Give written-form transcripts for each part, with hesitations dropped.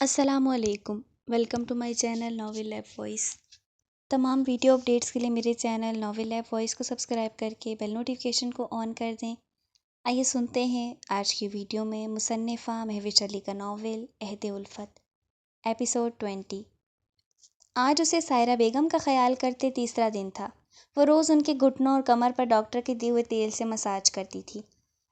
السلام علیکم، welcome to my channel Novel Lab Voice. تمام ویڈیو اپڈیٹس کے لیے میرے چینل ناول لیب وائس کو سبسکرائب کر کے بیل نوٹیفیکیشن کو آن کر دیں۔ آئیے سنتے ہیں آج کی ویڈیو میں مصنفہ مہوش علی کا ناول عہد الفت، ایپیسوڈ 20۔ آج اسے سائرہ بیگم کا خیال کرتے تیسرا دن تھا۔ وہ روز ان کے گھٹنوں اور کمر پر ڈاکٹر کے دیے ہوئے تیل سے مساج کرتی تھی۔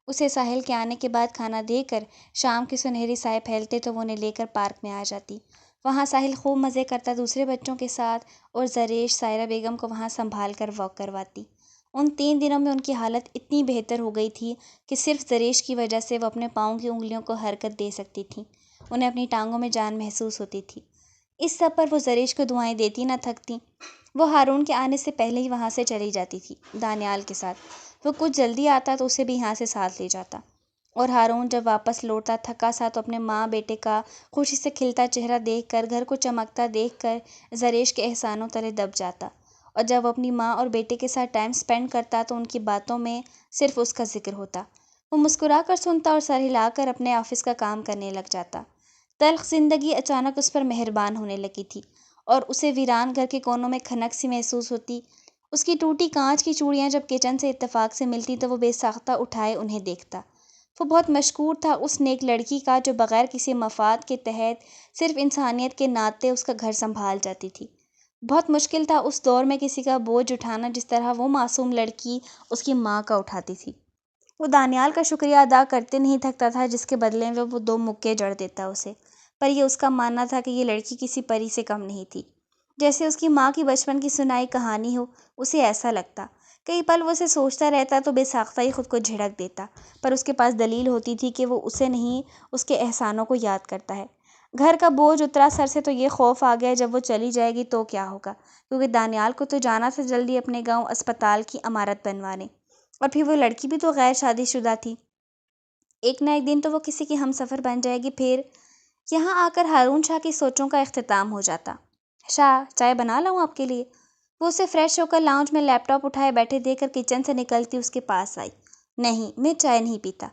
اسے ساحل کے آنے کے بعد کھانا دے کر شام کی سنہری سائے پھیلتے تو وہ انہیں لے کر پارک میں آ جاتی۔ وہاں ساحل خوب مزے کرتا دوسرے بچوں کے ساتھ، اور زریش سائرہ بیگم کو وہاں سنبھال کر واک کرواتی۔ ان 3 دنوں میں ان کی حالت اتنی بہتر ہو گئی تھی کہ صرف زریش کی وجہ سے وہ اپنے پاؤں کی انگلیوں کو حرکت دے سکتی تھیں۔ انہیں اپنی ٹانگوں میں جان محسوس ہوتی تھی۔ اس سب پر وہ زریش کو دعائیں دیتی نہ تھکتی۔ وہ ہارون کے آنے سے پہلے ہی وہاں سے چلی جاتی تھی دانیال کے ساتھ۔ وہ کچھ جلدی آتا تو اسے بھی یہاں سے ساتھ لے جاتا، اور ہارون جب واپس لوٹتا تھکا سا تو اپنے ماں بیٹے کا خوشی سے کھلتا چہرہ دیکھ کر، گھر کو چمکتا دیکھ کر زریش کے احسانوں تلے دب جاتا، اور جب وہ اپنی ماں اور بیٹے کے ساتھ ٹائم سپینڈ کرتا تو ان کی باتوں میں صرف اس کا ذکر ہوتا۔ وہ مسکرا کر سنتا اور سر ہلا کر اپنے آفس کا کام کرنے لگ جاتا۔ تلخ زندگی اچانک اس پر مہربان ہونے لگی تھی، اور اسے ویران گھر کے کونوں میں کھنک سی محسوس ہوتی۔ اس کی ٹوٹی کانچ کی چوڑیاں جب کچن سے اتفاق سے ملتی تو وہ بے ساختہ اٹھائے انہیں دیکھتا۔ وہ بہت مشکور تھا اس نیک لڑکی کا جو بغیر کسی مفاد کے تحت صرف انسانیت کے ناطے اس کا گھر سنبھال جاتی تھی۔ بہت مشکل تھا اس دور میں کسی کا بوجھ اٹھانا جس طرح وہ معصوم لڑکی اس کی ماں کا اٹھاتی تھی۔ وہ دانیال کا شکریہ ادا کرتے نہیں تھکتا تھا، جس کے بدلے میں وہ 2 مکے جڑ دیتا اسے، پر یہ اس کا ماننا تھا کہ یہ لڑکی کسی پری سے کم نہیں تھی، جیسے اس کی ماں کی بچپن کی سنائی کہانی ہو۔ اسے ایسا لگتا۔ کئی پل وہ اسے سوچتا رہتا تو بے ساختہ ہی خود کو جھڑک دیتا، پر اس کے پاس دلیل ہوتی تھی کہ وہ اسے نہیں، اس کے احسانوں کو یاد کرتا ہے۔ گھر کا بوجھ اترا سر سے تو یہ خوف آ گیا جب وہ چلی جائے گی تو کیا ہوگا، کیونکہ دانیال کو تو جانا تھا جلدی اپنے گاؤں اسپتال کی عمارت بنوانے، اور پھر وہ لڑکی بھی تو غیر شادی شدہ تھی۔ ایک نہ ایک دن تو وہ کسی کی ہمسفر بن جائے گی۔ پھر یہاں آ کر ہارون شاہ کی سوچوں کا اختتام ہو جاتا۔ شاہ، چائے بنا لاؤں آپ کے لیے؟ وہ اسے فریش ہو کر لاؤنج میں لیپ ٹاپ اٹھائے بیٹھے دیکھ کر کچن سے نکلتی اس کے پاس آئی۔ نہیں، میں چائے نہیں پیتا،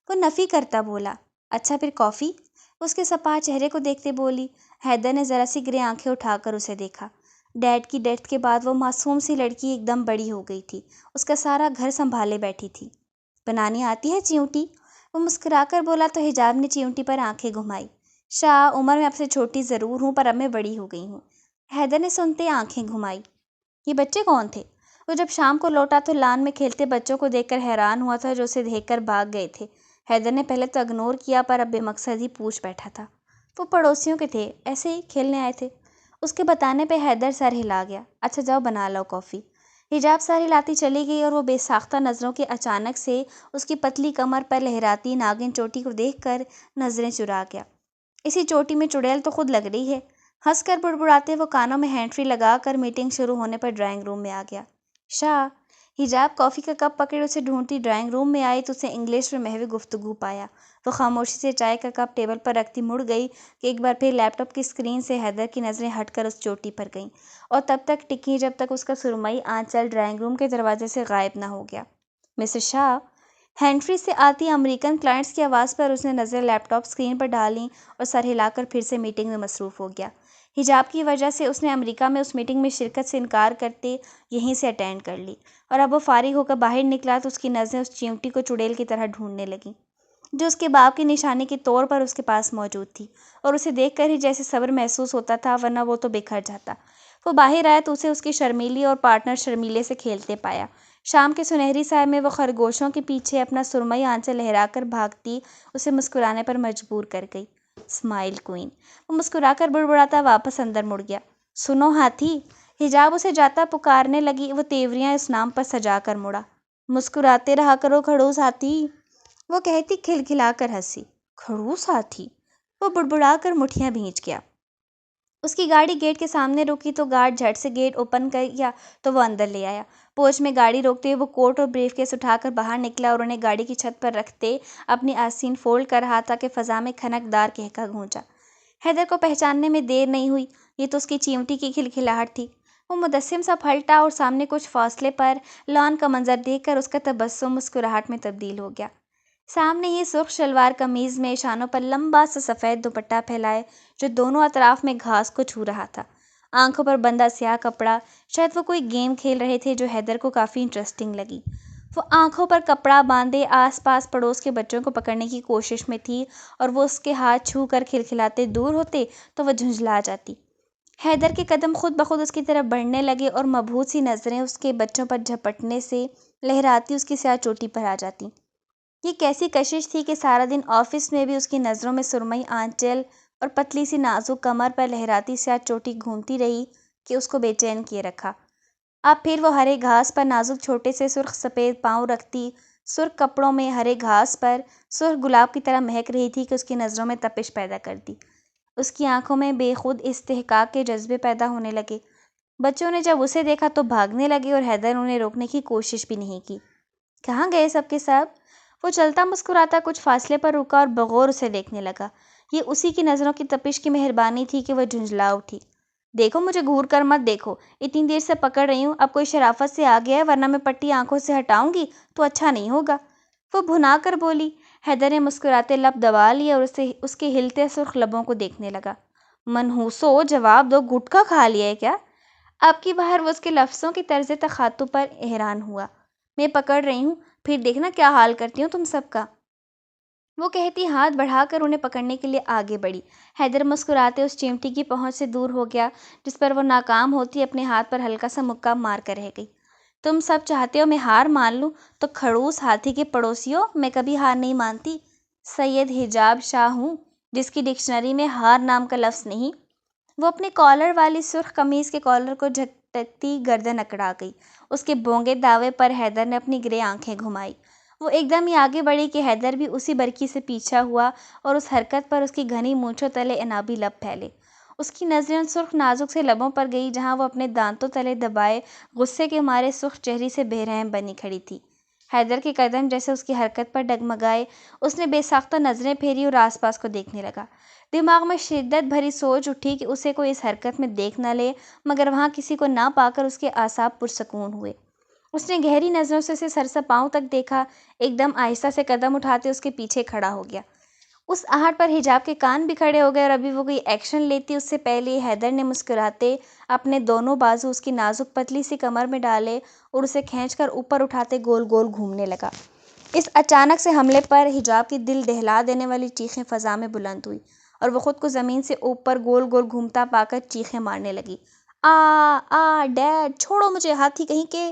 وہ نفی کرتا بولا۔ اچھا پھر کافی؟ اس کے سپاہ چہرے کو دیکھتے بولی۔ حیدر نے ذرا سی گرے آنکھیں اٹھا کر اسے دیکھا۔ ڈیڈ کی ڈیتھ کے بعد وہ معصوم سی لڑکی ایک دم بڑی ہو گئی تھی، اس کا سارا گھر سنبھالے بیٹھی تھی۔ بنانی آتی ہے چیونٹی؟ وہ مسکرا کر بولا تو حجاب نے چیونٹی پر آنکھیں گھمائی۔ شاہ، عمر میں آپ سے چھوٹی ضرور ہوں، پر اب میں بڑی ہو گئی ہوں۔ حیدر نے سنتے آنکھیں گھمائی۔ یہ بچے کون تھے؟ وہ جب شام کو لوٹا تو لان میں کھیلتے بچوں کو دیکھ کر حیران ہوا تھا جو اسے دیکھ کر بھاگ گئے تھے۔ حیدر نے پہلے تو اگنور کیا، پر اب بے مقصد ہی پوچھ بیٹھا تھا۔ وہ پڑوسیوں کے تھے، ایسے ہی کھیلنے آئے تھے۔ اس کے بتانے پہ حیدر سر ہلا گیا۔ اچھا جاؤ بنا لاؤ کافی۔ حجاب سر ہلاتی چلی گئی، اور وہ بے ساختہ نظروں کے اچانک سے اس کی پتلی کمر پر لہراتی ناگن چوٹی کو دیکھ کر نظریں چرا گیا۔ اسی چوٹی میں چڑیل تو خود لگ رہی ہے۔ ہنس کر بڑبڑاتے وہ کانوں میں ہینڈ فری لگا کر میٹنگ شروع ہونے پر ڈرائنگ روم میں آ گیا۔ شاہ، حجاب کافی کا کپ پکڑے اسے ڈھونڈتی ڈرائنگ روم میں آئی تو اسے انگلش میں محو گفتگو پایا۔ وہ خاموشی سے چائے کا کپ ٹیبل پر رکھتی مڑ گئی کہ ایک بار پھر لیپ ٹاپ کی اسکرین سے حیدر کی نظریں ہٹ کر اس چوٹی پر گئیں، اور تب تک ٹکیں جب تک اس کا سرمئی آنچل ڈرائنگ روم کے دروازے سے غائب نہ ہو گیا۔ مسز شاہ، ہینڈ فری سے آتی امریکن کلائنٹس کی آواز پر اس نے نظر لیپ ٹاپ اسکرین پر ڈالیں اور سر ہلا کر پھر سے میٹنگ میں مصروف ہو گیا۔ حجاب کی وجہ سے اس نے امریکہ میں اس میٹنگ میں شرکت سے انکار کرتے یہیں سے اٹینڈ کر لی، اور اب وہ فارغ ہو کر باہر نکلا تو اس کی نظریں اس چیونٹی کو چڑیل کی طرح ڈھونڈنے لگیں جو اس کے باپ کی نشانی کے طور پر اس کے پاس موجود تھی، اور اسے دیکھ کر ہی جیسے صبر محسوس ہوتا تھا، ورنہ وہ تو بکھر جاتا۔ وہ باہر آیا تو اسے اس کی شرمیلی اور پارٹنر شرمیلے سے کھیلتے پایا۔ شام کے سنہری سائے میں وہ خرگوشوں کے پیچھے اپنا سرمئی آنچل لہرا کر بھاگتی اسے مسکرانے پر مجبور کر گئی۔ اسمائل کوئن، وہ مسکرا کر بڑبڑاتا واپس اندر مڑ گیا۔ سنو ہاتھی، حجاب اسے جاتا پکارنے لگی۔ وہ تیوریاں اس نام پر سجا کر مڑا۔ مسکراتے رہا کرو کھڑوس ہاتھی، وہ کہتی کھلکھلا کر ہنسی۔ کھڑوس ہاتھی، وہ بڑبڑا کر مٹھیاں بھینچ گیا۔ اس کی گاڑی گیٹ کے سامنے رکی تو گارڈ جھٹ سے گیٹ اوپن کیا تو وہ اندر لے آیا۔ پورچ میں گاڑی روکتے ہوئے وہ کوٹ اور بریف کیس اٹھا کر باہر نکلا اور انہیں گاڑی کی چھت پر رکھتے اپنی آستین فولڈ کر رہا تھا کہ فضا میں کھنک دار قہقہ گونجا۔ حیدر کو پہچاننے میں دیر نہیں ہوئی، یہ تو اس کی چیونٹی کی کھلکھلاہٹ تھی۔ وہ مدسم سا پھلٹا اور سامنے کچھ فاصلے پر لان کا منظر دیکھ کر اس کا تبسم مسکراہٹ میں تبدیل ہو گیا۔ سامنے ہی سرخ شلوار قمیض میں شانوں پر لمبا سا سفید دوپٹہ پھیلائے جو دونوں اطراف میں گھاس کو چھو رہا تھا، آنکھوں پر بندھا سیاہ کپڑا۔ شاید وہ کوئی گیم کھیل رہے تھے جو حیدر کو کافی انٹرسٹنگ لگی۔ وہ آنکھوں پر کپڑا باندھے آس پاس پڑوس کے بچوں کو پکڑنے کی کوشش میں تھی، اور وہ اس کے ہاتھ چھو کر کھلکھلاتے دور ہوتے تو وہ جھنجھلا جاتی۔ حیدر کے قدم خود بخود اس کی طرف بڑھنے لگے اور مبہوت سی نظریں اس کے بچوں پر جھپٹنے سے لہراتی اس کی سیاہ چوٹی پر آ جاتی۔ یہ کیسی کشش تھی کہ سارا دن آفس میں بھی اس کی نظروں میں سرمئی آنچل اور پتلی سی نازک کمر پر لہراتی سیاہ چوٹی گھومتی رہی کہ اس کو بے چین کیے رکھا۔ اب پھر وہ ہرے گھاس پر نازک چھوٹے سے سرخ سفید پاؤں رکھتی، سرخ کپڑوں میں ہرے گھاس پر سرخ گلاب کی طرح مہک رہی تھی کہ اس کی نظروں میں تپش پیدا کرتی۔ اس کی آنکھوں میں بے خود استحقاق کے جذبے پیدا ہونے لگے۔ بچوں نے جب اسے دیکھا تو بھاگنے لگے اور حیدر نے انہیں روکنے کی کوشش بھی نہیں کی۔ کہاں گئے سب کے سب؟ وہ چلتا مسکراتا کچھ فاصلے پر رکا اور بغور اسے دیکھنے لگا۔ یہ اسی کی نظروں کی تپش کی مہربانی تھی کہ وہ جھنجھلا اٹھی۔ دیکھو مجھے گھور کر مت دیکھو، اتنی دیر سے پکڑ رہی ہوں، اب کوئی شرافت سے آ گیا ہے ورنہ میں پٹی آنکھوں سے ہٹاؤں گی تو اچھا نہیں ہوگا، وہ بھنا کر بولی۔ حیدر نے مسکراتے لب دبا لیے اور اس کے ہلتے سرخ لبوں کو دیکھنے لگا۔ منحوسو، جواب دو، گٹکا کھا لیا ہے کیا؟ اب کی بار وہ اس کے لفظوں کی طرز تخاطب پر حیران ہوا۔ میں پکڑ رہی ہوں، پھر دیکھنا کیا حال کرتی ہوں تم سب کا، وہ کہتی ہاتھ بڑھا کر انہیں پکڑنے کے لیے آگے بڑھی۔ حیدر مسکراتے اس چیمٹی کی پہنچ سے دور ہو گیا جس پر وہ ناکام ہوتی اپنے ہاتھ پر ہلکا سا مکہ مار کر رہ گئی۔ تم سب چاہتے ہو میں ہار مان لوں تو کھڑوس ہاتھی کے پڑوسیوں، میں کبھی ہار نہیں مانتی۔ سید حجاب شاہ ہوں جس کی ڈکشنری میں ہار نام کا لفظ نہیں۔ وہ اپنے کالر والی سرخ قمیض کے کالر کو جھٹکتی گردن اکڑا گئی۔ اس کے بونگے دعوے پر حیدر نے اپنی گرے آنکھیں گھمائی۔ وہ ایک دم ہی آگے بڑھی کہ حیدر بھی اسی برکی سے پیچھا ہوا اور اس حرکت پر اس کی گھنی مونچھوں تلے عنابی لب پھیلے۔ اس کی نظریں ان سرخ نازک سے لبوں پر گئی جہاں وہ اپنے دانتوں تلے دبائے غصے کے مارے سرخ چہری سے بے رحم بنی کھڑی تھی۔ حیدر کے قدم جیسے اس کی حرکت پر ڈگمگائے۔ اس نے بے ساختہ نظریں پھیری اور آس پاس کو دیکھنے لگا۔ دماغ میں شدت بھری سوچ اٹھی کہ اسے کوئی اس حرکت میں دیکھ نہ لے، مگر وہاں کسی کو نہ پا کر اس کے اعصاب پرسکون ہوئے۔ اس نے گہری نظروں سے اسے سر سے پاؤں تک دیکھا، ایک دم آہستہ سے قدم اٹھاتے اس کے پیچھے کھڑا ہو گیا۔ اس آہٹ پر حجاب کے کان بھی کھڑے ہو گئے اور ابھی وہ کوئی ایکشن لیتی اس سے پہلے حیدر نے مسکراتے اپنے دونوں بازو اس کی نازک پتلی سی کمر میں ڈالے اور اسے کھینچ کر اوپر اٹھاتے گول گول گھومنے لگا۔ اس اچانک سے حملے پر حجاب کی دل دہلا دینے والی چیخیں فضا میں بلند ہوئی اور وہ خود کو زمین سے اوپر گول گول گھومتا پا کر چیخیں مارنے لگی۔ ڈیڈ چھوڑو مجھے، ہاتھی کہیں کے!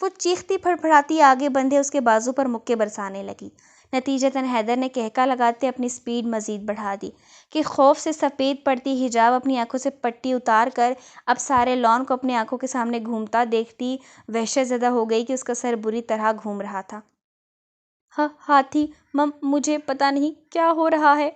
وہ چیختی پھڑپڑاتی آگے بندھے اس کے بازو پر مکے برسانے لگی۔ نتیجتاً حیدر نے کہکا لگاتے اپنی سپیڈ مزید بڑھا دی کہ خوف سے سفید پڑتی حجاب اپنی آنکھوں سے پٹی اتار کر اب سارے لان کو اپنی آنکھوں کے سامنے گھومتا دیکھتی وحشت زدہ ہو گئی کہ اس کا سر بری طرح گھوم رہا تھا۔ ہاتھی، مجھے پتہ نہیں کیا ہو رہا ہے،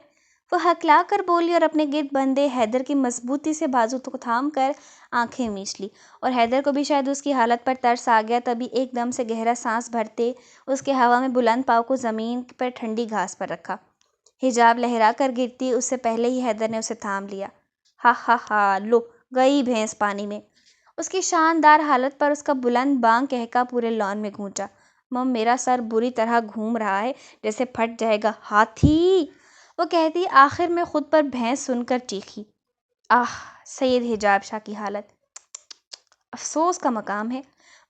وہ ہکلا کر بولی اور اپنے گرد بندھے حیدر کی مضبوطی سے بازو کو تھام کر آنکھیں میچ لی۔ اور حیدر کو بھی شاید اس کی حالت پر ترس آ گیا، تبھی ایک دم سے گہرا سانس بھرتے اس کے ہوا میں بلند پاؤں کو زمین پر ٹھنڈی گھاس پر رکھا۔ حجاب لہرا کر گرتی اس سے پہلے ہی حیدر نے اسے تھام لیا۔ لو گئی بھینس پانی میں! اس کی شاندار حالت پر اس کا بلند بانگ کہکا پورے لان میں گونجا۔ میرا سر بری طرح گھوم رہا ہے، جیسے پھٹ جائے گا، ہاتھی! وہ کہتی آخر میں خود پر بھینس سن کر چیخی۔ سید حجاب شاہ کی حالت افسوس کا مقام ہے۔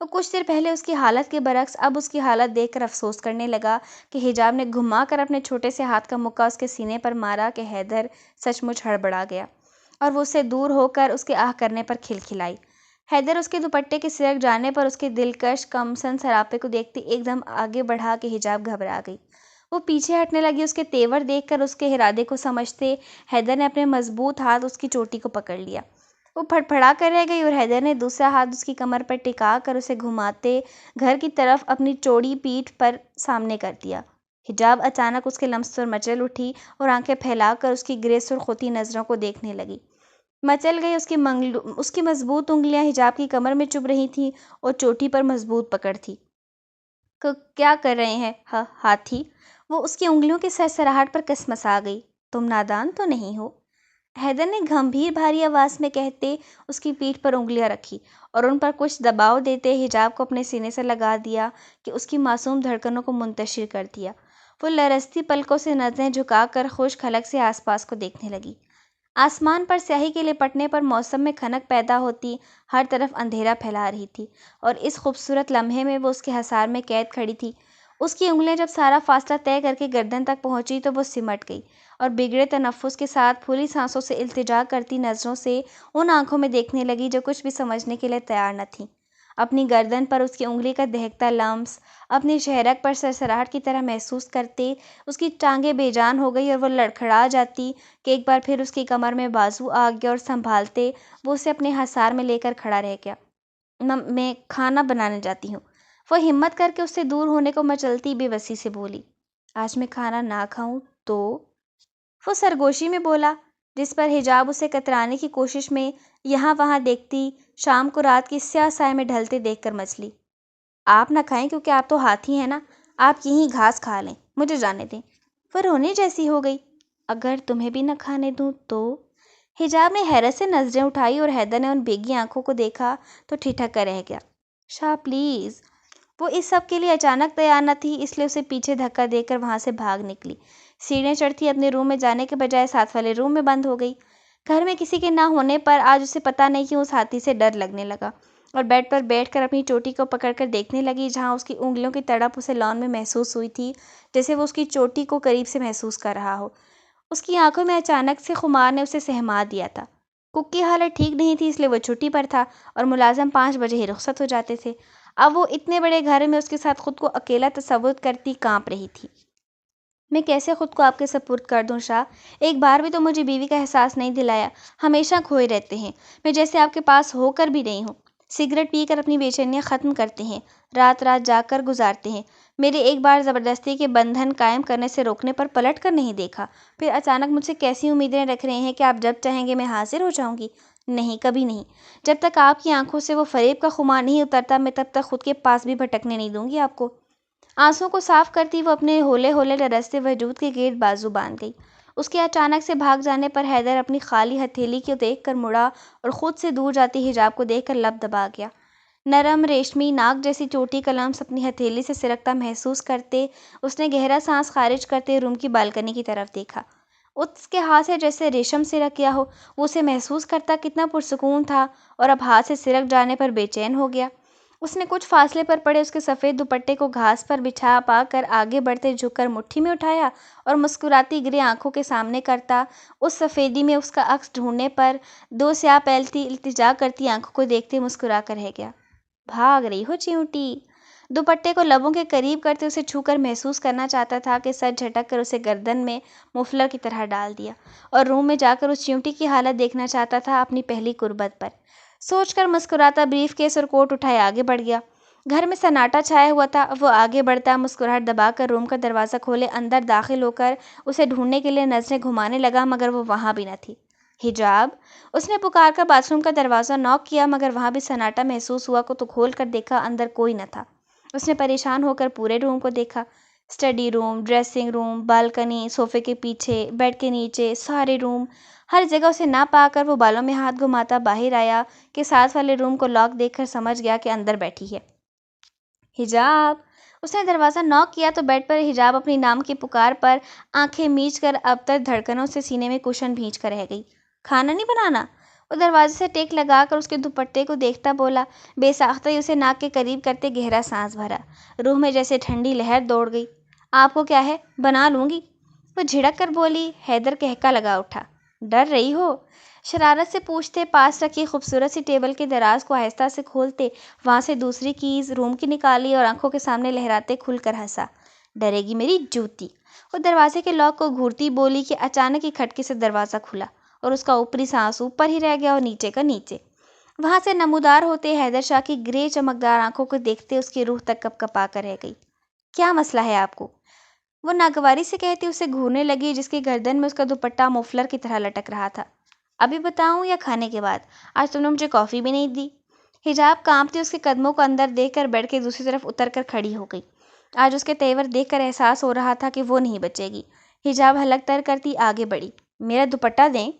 وہ کچھ دیر پہلے اس کی حالت کے برعکس اب اس کی حالت دیکھ کر افسوس کرنے لگا کہ حجاب نے گھما کر اپنے چھوٹے سے ہاتھ کا مکہ اس کے سینے پر مارا کہ حیدر سچ مچ ہڑبڑا گیا اور وہ اس سے دور ہو کر اس کے آہ کرنے پر کھلکھلائی۔ حیدر اس کے دوپٹے کے سرک جانے پر اس کے دلکش کمسن سراپے کو دیکھتے ایک دم آگے بڑھا کہ حجاب گھبرا گئی۔ وہ پیچھے ہٹنے لگی۔ اس کے تیور دیکھ کر اس کے ارادے کو سمجھتے حیدر نے اپنے مضبوط ہاتھ اس کی چوٹی کو پکڑ لیا۔ وہ پھڑپڑا کر رہ گئی اور حیدر نے دوسرا ہاتھ اس کی کمر پر ٹکا کر اسے گھماتے گھر کی طرف اپنی چوڑی پیٹھ پر سامنے کر دیا۔ حجاب اچانک اس کے لمس پر مچل اٹھی اور آنکھیں پھیلا کر اس کی گرے سرخ ہوتی نظروں کو دیکھنے لگی۔ مچل گئی اس کی مضبوط انگلیاں حجاب کی کمر میں چبھ رہی تھیں اور چوٹی پر مضبوط پکڑ تھی۔ کیا کر رہے ہیں ہاتھی؟ وہ اس کی انگلیوں کی سرسراہٹ پر کسمسا گئی۔ تم نادان تو نہیں ہو؟ حیدر نے گمبھیر بھاری آواز میں کہتے اس کی پیٹھ پر انگلیاں رکھی اور ان پر کچھ دباؤ دیتے حجاب کو اپنے سینے سے لگا دیا کہ اس کی معصوم دھڑکنوں کو منتشر کر دیا۔ وہ لرزتی پلکوں سے نظریں جھکا کر خشک حلق سے آس پاس کو دیکھنے لگی۔ آسمان پر سیاہی کے لپٹنے پر موسم میں کھنک پیدا ہوتی ہر طرف اندھیرا پھیلا رہی تھی، اور اس خوبصورت لمحے میں وہ اس کے حصار میں قید کھڑی تھی۔ اس کی انگلیاں جب سارا فاصلہ طے کر کے گردن تک پہنچی تو وہ سمٹ گئی، اور بگڑے تنفس کے ساتھ پھولی سانسوں سے التجا کرتی نظروں سے ان آنکھوں میں دیکھنے لگی جو کچھ بھی سمجھنے کے لیے تیار نہ تھیں۔ اپنی گردن پر اس کی انگلی کا دہکتا لمس اپنی شہرک پر سرسراہٹ کی طرح محسوس کرتے اس کی ٹانگیں بے جان ہو گئی اور وہ لڑکھڑا جاتی کہ ایک بار پھر اس کی کمر میں بازو آ گیا، اور سنبھالتے وہ اسے اپنے حصار میں لے کر کھڑا رہ گیا۔ میں کھانا بنانے جاتی ہوں۔ وہ ہمت کر کے اس سے دور ہونے کو مچلتی بے بسی سے بولی۔ آج میں کھانا نہ کھاؤں تو؟ وہ سرگوشی میں بولا، جس پر حجاب اسے کترانے کی کوشش میں یہاں وہاں دیکھتی شام کو رات کی سیاہ سائے میں ڈھلتے دیکھ کر مچلی۔ آپ نہ کھائیں کیونکہ آپ تو ہاتھی ہیں نا، آپ یہیں گھاس کھا لیں، مجھے جانے دیں۔ وہ رونے جیسی ہو گئی۔ اگر تمہیں بھی نہ کھانے دوں تو؟ حجاب نے حیرت سے نظریں اٹھائی اور حیدر نے ان بیگی آنکھوں کو دیکھا تو ٹھٹک کر رہ گیا۔ شاہ پلیز۔ وہ اس سب کے لیے اچانک تیار نہ تھی، اس لیے اسے پیچھے دھکا دے کر وہاں سے بھاگ نکلی۔ سیڑھیاں چڑھتی اپنے روم میں جانے کے بجائے ساتھ والے روم میں بند ہو گئی۔ گھر میں کسی کے نہ ہونے پر آج اسے پتہ نہیں کیوں اس ہاتھی سے ڈر لگنے لگا، اور بیڈ پر بیٹھ کر اپنی چوٹی کو پکڑ کر دیکھنے لگی جہاں اس کی انگلیوں کی تڑپ اسے لان میں محسوس ہوئی تھی، جیسے وہ اس کی چوٹی کو قریب سے محسوس کر رہا ہو۔ اس کی آنکھوں میں اچانک سے خمار نے اسے سہما دیا تھا۔ کک کی حالت ٹھیک نہیں تھی، اس لیے وہ چھٹی پر تھا اور ملازم 5 بجے ہی رخصت ہو جاتے تھے۔ اب وہ اتنے بڑے گھر میں اس کے ساتھ خود کو اکیلا تصور کرتی کانپ رہی تھی۔ میں کیسے خود کو آپ کے سپرد کر دوں شاہ؟ ایک بار بھی تو مجھے بیوی کا احساس نہیں دلایا، ہمیشہ کھوئے رہتے ہیں، میں جیسے آپ کے پاس ہو کر بھی نہیں ہوں۔ سگریٹ پی کر اپنی بے چینیاں ختم کرتے ہیں، رات رات جاگ کر گزارتے ہیں، میرے ایک بار زبردستی کے بندھن قائم کرنے سے روکنے پر پلٹ کر نہیں دیکھا، پھر اچانک مجھ سے کیسی امیدیں رکھ رہے ہیں کہ آپ جب چاہیں گے میں حاضر ہو جاؤں گی؟ نہیں، کبھی نہیں۔ جب تک آپ کی آنکھوں سے وہ فریب کا خمار نہیں اترتا میں تب تک خود کے پاس بھی بھٹکنے نہیں دوں گی آپ کو۔ آنسوں کو صاف کرتی وہ اپنے ہولے ہولے لرزتے وجود کے گرد بازو باندھ گئی۔ اس کے اچانک سے بھاگ جانے پر حیدر اپنی خالی ہتھیلی کو دیکھ کر مڑا اور خود سے دور جاتی حجاب کو دیکھ کر لب دبا گیا۔ نرم ریشمی ناک جیسی چوٹی کا لمس اپنی ہتھیلی سے سرکتا محسوس کرتے اس نے گہرا سانس خارج کرتے روم کی بالکنی کی طرف دیکھا۔ اس کے ہاتھ سے جیسے ریشم سرک گیا ہو، وہ اسے محسوس کرتا کتنا پرسکون تھا، اور اب ہاتھ سے سرک جانے پر بے چین ہو گیا۔ اس نے کچھ فاصلے پر پڑے اس کے سفید دوپٹے کو گھاس پر بچھا پا کر آگے بڑھتے جھک کر مٹھی میں اٹھایا اور مسکراتی گرے آنکھوں کے سامنے کرتا اس سفیدی میں اس کا عکس ڈھونڈنے پر دو سیاہ پھیلتی التجا کرتی آنکھوں کو دیکھتے مسکرا کر رہ گیا۔ بھاگ رہی ہو چیونٹی؟ دوپٹے کو لبوں کے قریب کرتے اسے چھو کر محسوس کرنا چاہتا تھا کہ سر جھٹک کر اسے گردن میں مفلر کی طرح ڈال دیا، اور روم میں جا کر اس چیونٹی کی حالت دیکھنا چاہتا تھا اپنی پہلی قربت پر۔ سوچ کر مسکراتا بریف کیس اور کوٹ اٹھائے آگے بڑھ گیا۔ گھر میں سناٹا چھایا ہوا تھا، وہ آگے بڑھتا مسکراہٹ دبا کر روم کا دروازہ کھولے اندر داخل ہو کر اسے ڈھونڈنے کے لیے نظریں گھمانے لگا، مگر وہ وہاں بھی نہ تھی۔ حجاب؟ اس نے پکار کر باتھ روم کا دروازہ نوک کیا، مگر وہاں بھی سناٹا محسوس ہوا کو تو کھول کر دیکھا اندر کوئی نہ تھا۔ اس نے پریشان ہو کر پورے روم کو دیکھا، اسٹڈی روم، ڈریسنگ روم، بالکنی، صوفے کے پیچھے، بیڈ کے نیچے، سارے روم، ہر جگہ اسے نہ پا کر وہ بالوں میں ہاتھ گھماتا باہر آیا کہ ساتھ والے روم کو لاک دیکھ کر سمجھ گیا کہ اندر بیٹھی ہے۔ حجاب؟ اس نے دروازہ نوک کیا تو بیڈ پر حجاب اپنی نام کی پکار پر آنکھیں میچ کر ابتر دھڑکنوں سے سینے میں کشن بھینچ کر رہ گئی۔ کھانا نہیں بنانا؟ وہ دروازے سے ٹیک لگا کر اس کے دوپٹے کو دیکھتا بولا، بے ساختہ ہی اسے ناک کے قریب کرتے گہرا سانس بھرا۔ روح میں جیسے ٹھنڈی لہر دوڑ گئی۔ آپ کو کیا ہے، بنا لوں گی، وہ جھڑک کر بولی۔ حیدر کہکا لگا اٹھا۔ ڈر رہی ہو؟ شرارت سے پوچھتے پاس رکھی خوبصورت سی ٹیبل کے دراز کو آہستہ سے کھولتے وہاں سے دوسری کیز روم کی نکالی اور آنکھوں کے سامنے لہراتے کھل کر ہنسا۔ ڈرے گی میری جوتی؟ وہ دروازے کے لاک کو گھورتی بولی کہ اچانک ہی کھٹکے سے دروازہ کھلا اور اس کا اوپری سانس اوپر ہی رہ گیا اور نیچے کا نیچے۔ وہاں سے نمودار ہوتے حیدر شاہ کی گرے چمکدار آنکھوں کو دیکھتے اس کی روح تک کپ کپا کر رہ گئی۔ کیا مسئلہ ہے آپ کو؟ وہ ناگواری سے کہتی اسے گھورنے لگی جس کی گردن میں اس کا دوپٹہ مفلر کی طرح لٹک رہا تھا۔ ابھی بتاؤں یا کھانے کے بعد؟ آج تم نے مجھے کافی بھی نہیں دی۔ حجاب کانپتی اس کے قدموں کو اندر دیکھ کر بیڈ کے دوسری طرف اتر کر کھڑی ہو گئی۔ آج اس کے تیور دیکھ کر احساس ہو رہا تھا کہ وہ نہیں بچے گی۔ حجاب حلق تر کرتی آگے بڑھی۔ میرا دوپٹہ دیں؟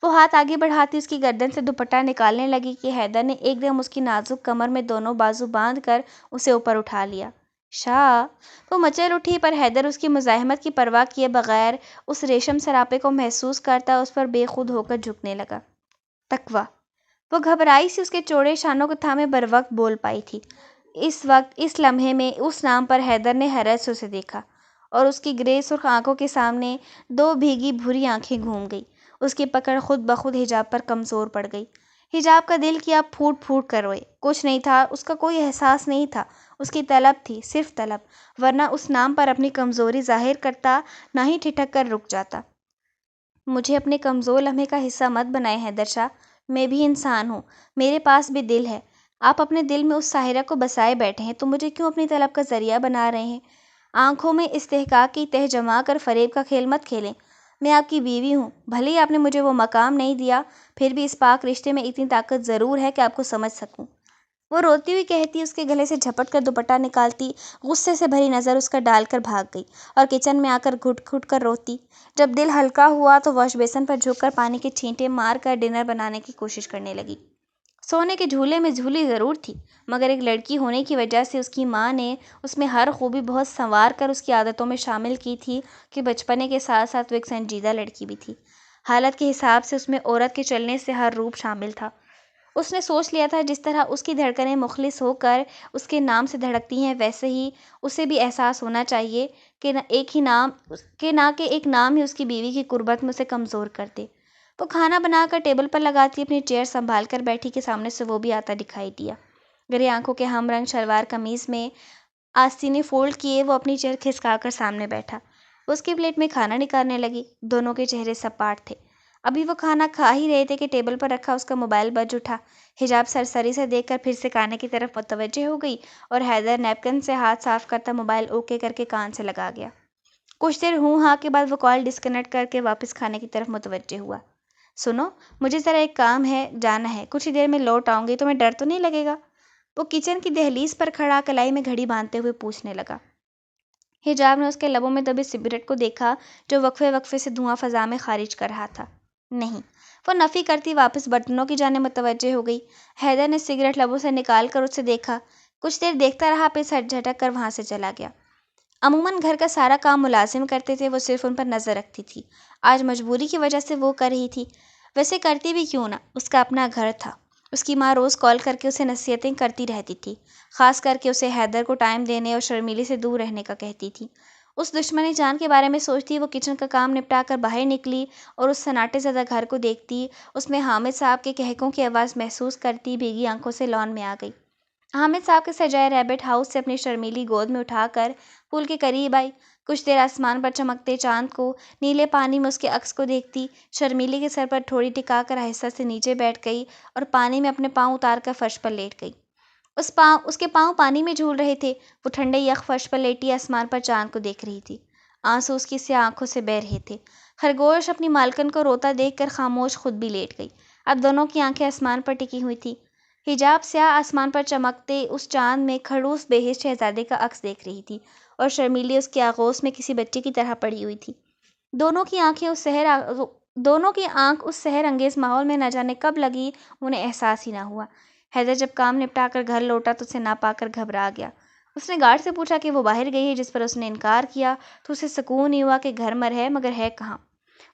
وہ ہاتھ آگے بڑھاتی اس کی گردن سے دوپٹہ نکالنے لگی کہ حیدر نے ایک دم اس کی نازک کمر میں دونوں بازو باندھ کر اسے اوپر اٹھا لیا۔ شاہ! وہ مچل اٹھی پر حیدر اس کی مزاحمت کی پرواہ کیے بغیر اس ریشم سراپے کو محسوس کرتا اس پر بے خود ہو کر جھکنے لگا۔ تقویٰ! وہ گھبرائی سی اس کے چوڑے شانوں کو تھامے بروقت بول پائی تھی۔ اس وقت اس لمحے میں اس نام پر حیدر نے حیرت سے اسے دیکھا اور اس کی گرے سرخ آنکھوں کے سامنے دو بھیگی بھوری آنکھیں گھوم گئی۔ اس کی پکڑ خود بخود حجاب پر کمزور پڑ گئی۔ حجاب کا دل کیا پھوٹ پھوٹ کر روئے۔ کچھ نہیں تھا، اس کا کوئی احساس نہیں تھا، اس کی طلب تھی، صرف طلب، ورنہ اس نام پر اپنی کمزوری ظاہر کرتا نہ ہی ٹھٹک کر رک جاتا۔ مجھے اپنے کمزور لمحے کا حصہ مت بنائے حیدر شاہ، میں بھی انسان ہوں، میرے پاس بھی دل ہے۔ آپ اپنے دل میں اس ساحرہ کو بسائے بیٹھے ہیں تو مجھے کیوں اپنی طلب کا ذریعہ بنا رہے ہیں؟ آنکھوں میں استحقاق کی تہ جما کر فریب کا کھیل مت کھیلیں۔ میں آپ کی بیوی ہوں، بھلے ہی آپ نے مجھے وہ مقام نہیں دیا، پھر بھی اس پاک رشتے میں اتنی طاقت ضرور ہے کہ آپ کو سمجھ سکوں۔ وہ روتی ہوئی کہتی، اس کے گلے سے جھپٹ کر دوپٹہ نکالتی، غصے سے بھری نظر اس کا ڈال کر بھاگ گئی اور کچن میں آ کر گھٹ گھٹ کر روتی۔ جب دل ہلکا ہوا تو واش بیسن پر جھک کر پانی کے چھینٹے مار کر ڈنر بنانے کی کوشش کرنے لگی۔ سونے کے جھولے میں جھولی ضرور تھی، مگر ایک لڑکی ہونے کی وجہ سے اس کی ماں نے اس میں ہر خوبی بہت سنوار کر اس کی عادتوں میں شامل کی تھی کہ بچپنے کے ساتھ ساتھ وہ ایک سنجیدہ لڑکی بھی تھی۔ حالت کے حساب سے اس میں عورت کے چلنے سے ہر روپ شامل تھا۔ اس نے سوچ لیا تھا جس طرح اس کی دھڑکنیں مخلص ہو کر اس کے نام سے دھڑکتی ہیں، ویسے ہی اسے بھی احساس ہونا چاہیے کہ نہ کہ ایک نام ہی اس کی بیوی کی قربت میں اسے کمزور کر دے۔ وہ کھانا بنا کر ٹیبل پر لگاتی اپنی چیئر سنبھال کر بیٹھی کہ سامنے سے وہ بھی آتا دکھائی دیا۔ گرے آنکھوں کے ہم رنگ شلوار قمیص میں آستینے فولڈ کیے وہ اپنی چیئر کھسکا کر سامنے بیٹھا۔ وہ اس کی پلیٹ میں کھانا نکالنے لگی۔ دونوں کے چہرے سپاٹ تھے۔ ابھی وہ کھانا کھا ہی رہے تھے کہ ٹیبل پر رکھا اس کا موبائل بج اٹھا۔ حجاب سرسری سے دیکھ کر پھر سے کھانے کی طرف متوجہ ہو گئی اور حیدر نیپکن سے ہاتھ صاف کرتا موبائل اوکے کر کے کان سے لگا گیا۔ کچھ دیر ہوں ہاں کے بعد وہ کال ڈسکنیکٹ کر کے واپس کھانے کی طرف متوجہ ہوا۔ سنو، مجھے ذرا ایک کام ہے، جانا ہے، کچھ ہی دیر میں لوٹ آؤں گی، تمہیں ڈر تو نہیں لگے گا؟ وہ کچن کی دہلیز پر کھڑا کلائی میں گھڑی باندھتے ہوئے پوچھنے لگا۔ حجاب نے اس کے لبوں میں دبی سگریٹ کو دیکھا جو وقفے وقفے سے دھواں فضا میں خارج کر رہا تھا۔ نہیں، وہ نفی کرتی واپس برتنوں کی جانب متوجہ ہو گئی۔ حیدر نے سگریٹ لبوں سے نکال کر اسے دیکھا، کچھ دیر دیکھتا رہا، پھر سر جھٹک کر وہاں سے چلا گیا۔ عموماً گھر کا سارا کام ملازم کرتے تھے، وہ صرف ان پر نظر رکھتی تھی۔ آج مجبوری کی وجہ سے وہ کر رہی تھی۔ ویسے کرتی بھی کیوں نہ، اس کا اپنا گھر تھا۔ اس کی ماں روز کال کر کے اسے نصیحتیں کرتی رہتی تھی، خاص کر کے اسے حیدر کو ٹائم دینے اور شرمیلی سے دور رہنے کا کہتی تھی۔ اس دشمنی جان کے بارے میں سوچتی وہ کچن کا کام نپٹا کر باہر نکلی اور اس سناٹے زدہ گھر کو دیکھتی، اس میں حامد صاحب کے کہکوں کی آواز محسوس کرتی بھیگی آنکھوں سے لان میں آ گئی۔ حامد صاحب کے سجائے ریبٹ ہاؤس سے اپنی شرمیلی گود میں اٹھا کر پول کے قریب آئی، کچھ دیر آسمان پر چمکتے چاند کو، نیلے پانی میں اس کے عکس کو دیکھتی، شرمیلی کے سر پر ٹھوڑی ٹکا کر آہستہ سے نیچے بیٹھ گئی اور پانی میں اپنے پاؤں اتار کر فرش پر لیٹ گئی۔ اس کے پاؤں پانی میں جھول رہے تھے، وہ ٹھنڈے یخ فرش پر لیٹی آسمان پر چاند کو دیکھ رہی تھی۔ آنسو اس کی سیاہ آنکھوں سے بہہ رہے تھے۔ خرگوش اپنی مالکن کو روتا دیکھ کر خاموش خود بھی لیٹ گئی۔ اب دونوں کی آنکھیں آسمان پر ٹکی ہوئی تھی۔ حجاب سیاہ آسمان پر چمکتے اس چاند میں کھڑوس بے حس شہزادے کا عکس دیکھ رہی تھی اور شرمیلی اس کی آغوش میں کسی بچے کی طرح پڑی ہوئی تھی۔ دونوں کی آنکھ اس سحر انگیز ماحول میں نہ جانے کب لگی انہیں احساس ہی نہ ہوا۔ حیدر جب کام نپٹا کر گھر لوٹا تو اسے نہ پا کر گھبرا گیا۔ اس نے گارڈ سے پوچھا کہ وہ باہر گئی ہے، جس پر اس نے انکار کیا تو اسے سکون ہی ہوا کہ گھر مر ہے، مگر ہے کہاں؟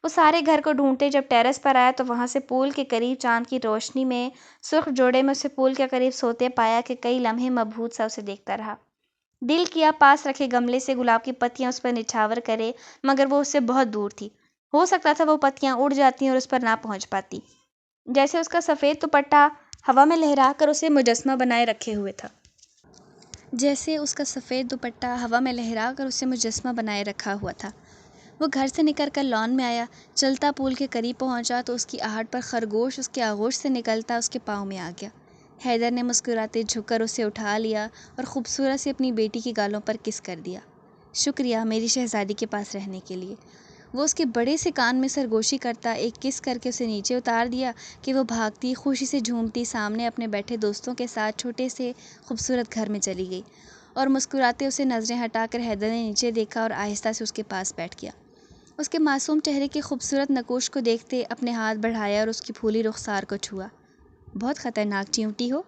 وہ سارے گھر کو ڈھونڈتے جب ٹیرس پر آیا تو وہاں سے پول کے قریب چاند کی روشنی میں سرخ جوڑے میں اسے پول کے قریب سوتے پایا کہ کئی لمحے مبہوت سا اسے دیکھتا رہا۔ دل کیا پاس رکھے گملے سے گلاب کی پتیاں اس پر نچھاور کرے، مگر وہ اس سے بہت دور تھی۔ ہو سکتا تھا وہ پتیاں اڑ جاتی اور اس پر نہ پہنچ پاتی، جیسے اس کا سفید دوپٹہ ہوا میں لہرا کر اسے مجسمہ بنائے رکھے ہوا تھا۔ وہ گھر سے نکل کر لان میں آیا، چلتا پول کے قریب پہنچا تو اس کی آہٹ پر خرگوش اس کے آغوش سے نکلتا اس کے پاؤں میں آ گیا۔ حیدر نے مسکراتے جھک کر اسے اٹھا لیا اور خوبصورت سی اپنی بیٹی کی گالوں پر کس کر دیا۔ شکریہ میری شہزادی کے پاس رہنے کے لیے۔ وہ اس کے بڑے سے کان میں سرگوشی کرتا ایک کس کر کے اسے نیچے اتار دیا کہ وہ بھاگتی خوشی سے جھومتی سامنے اپنے بیٹھے دوستوں کے ساتھ چھوٹے سے خوبصورت گھر میں چلی گئی اور مسکراتے اسے نظریں ہٹا کر حیدر نے نیچے دیکھا اور آہستہ سے اس کے پاس بیٹھ گیا۔ اس کے معصوم چہرے کے خوبصورت نقوش کو دیکھتے اپنے ہاتھ بڑھایا اور اس کی پھولی رخسار کو چھوا۔ بہت خطرناک چیونٹی ہو،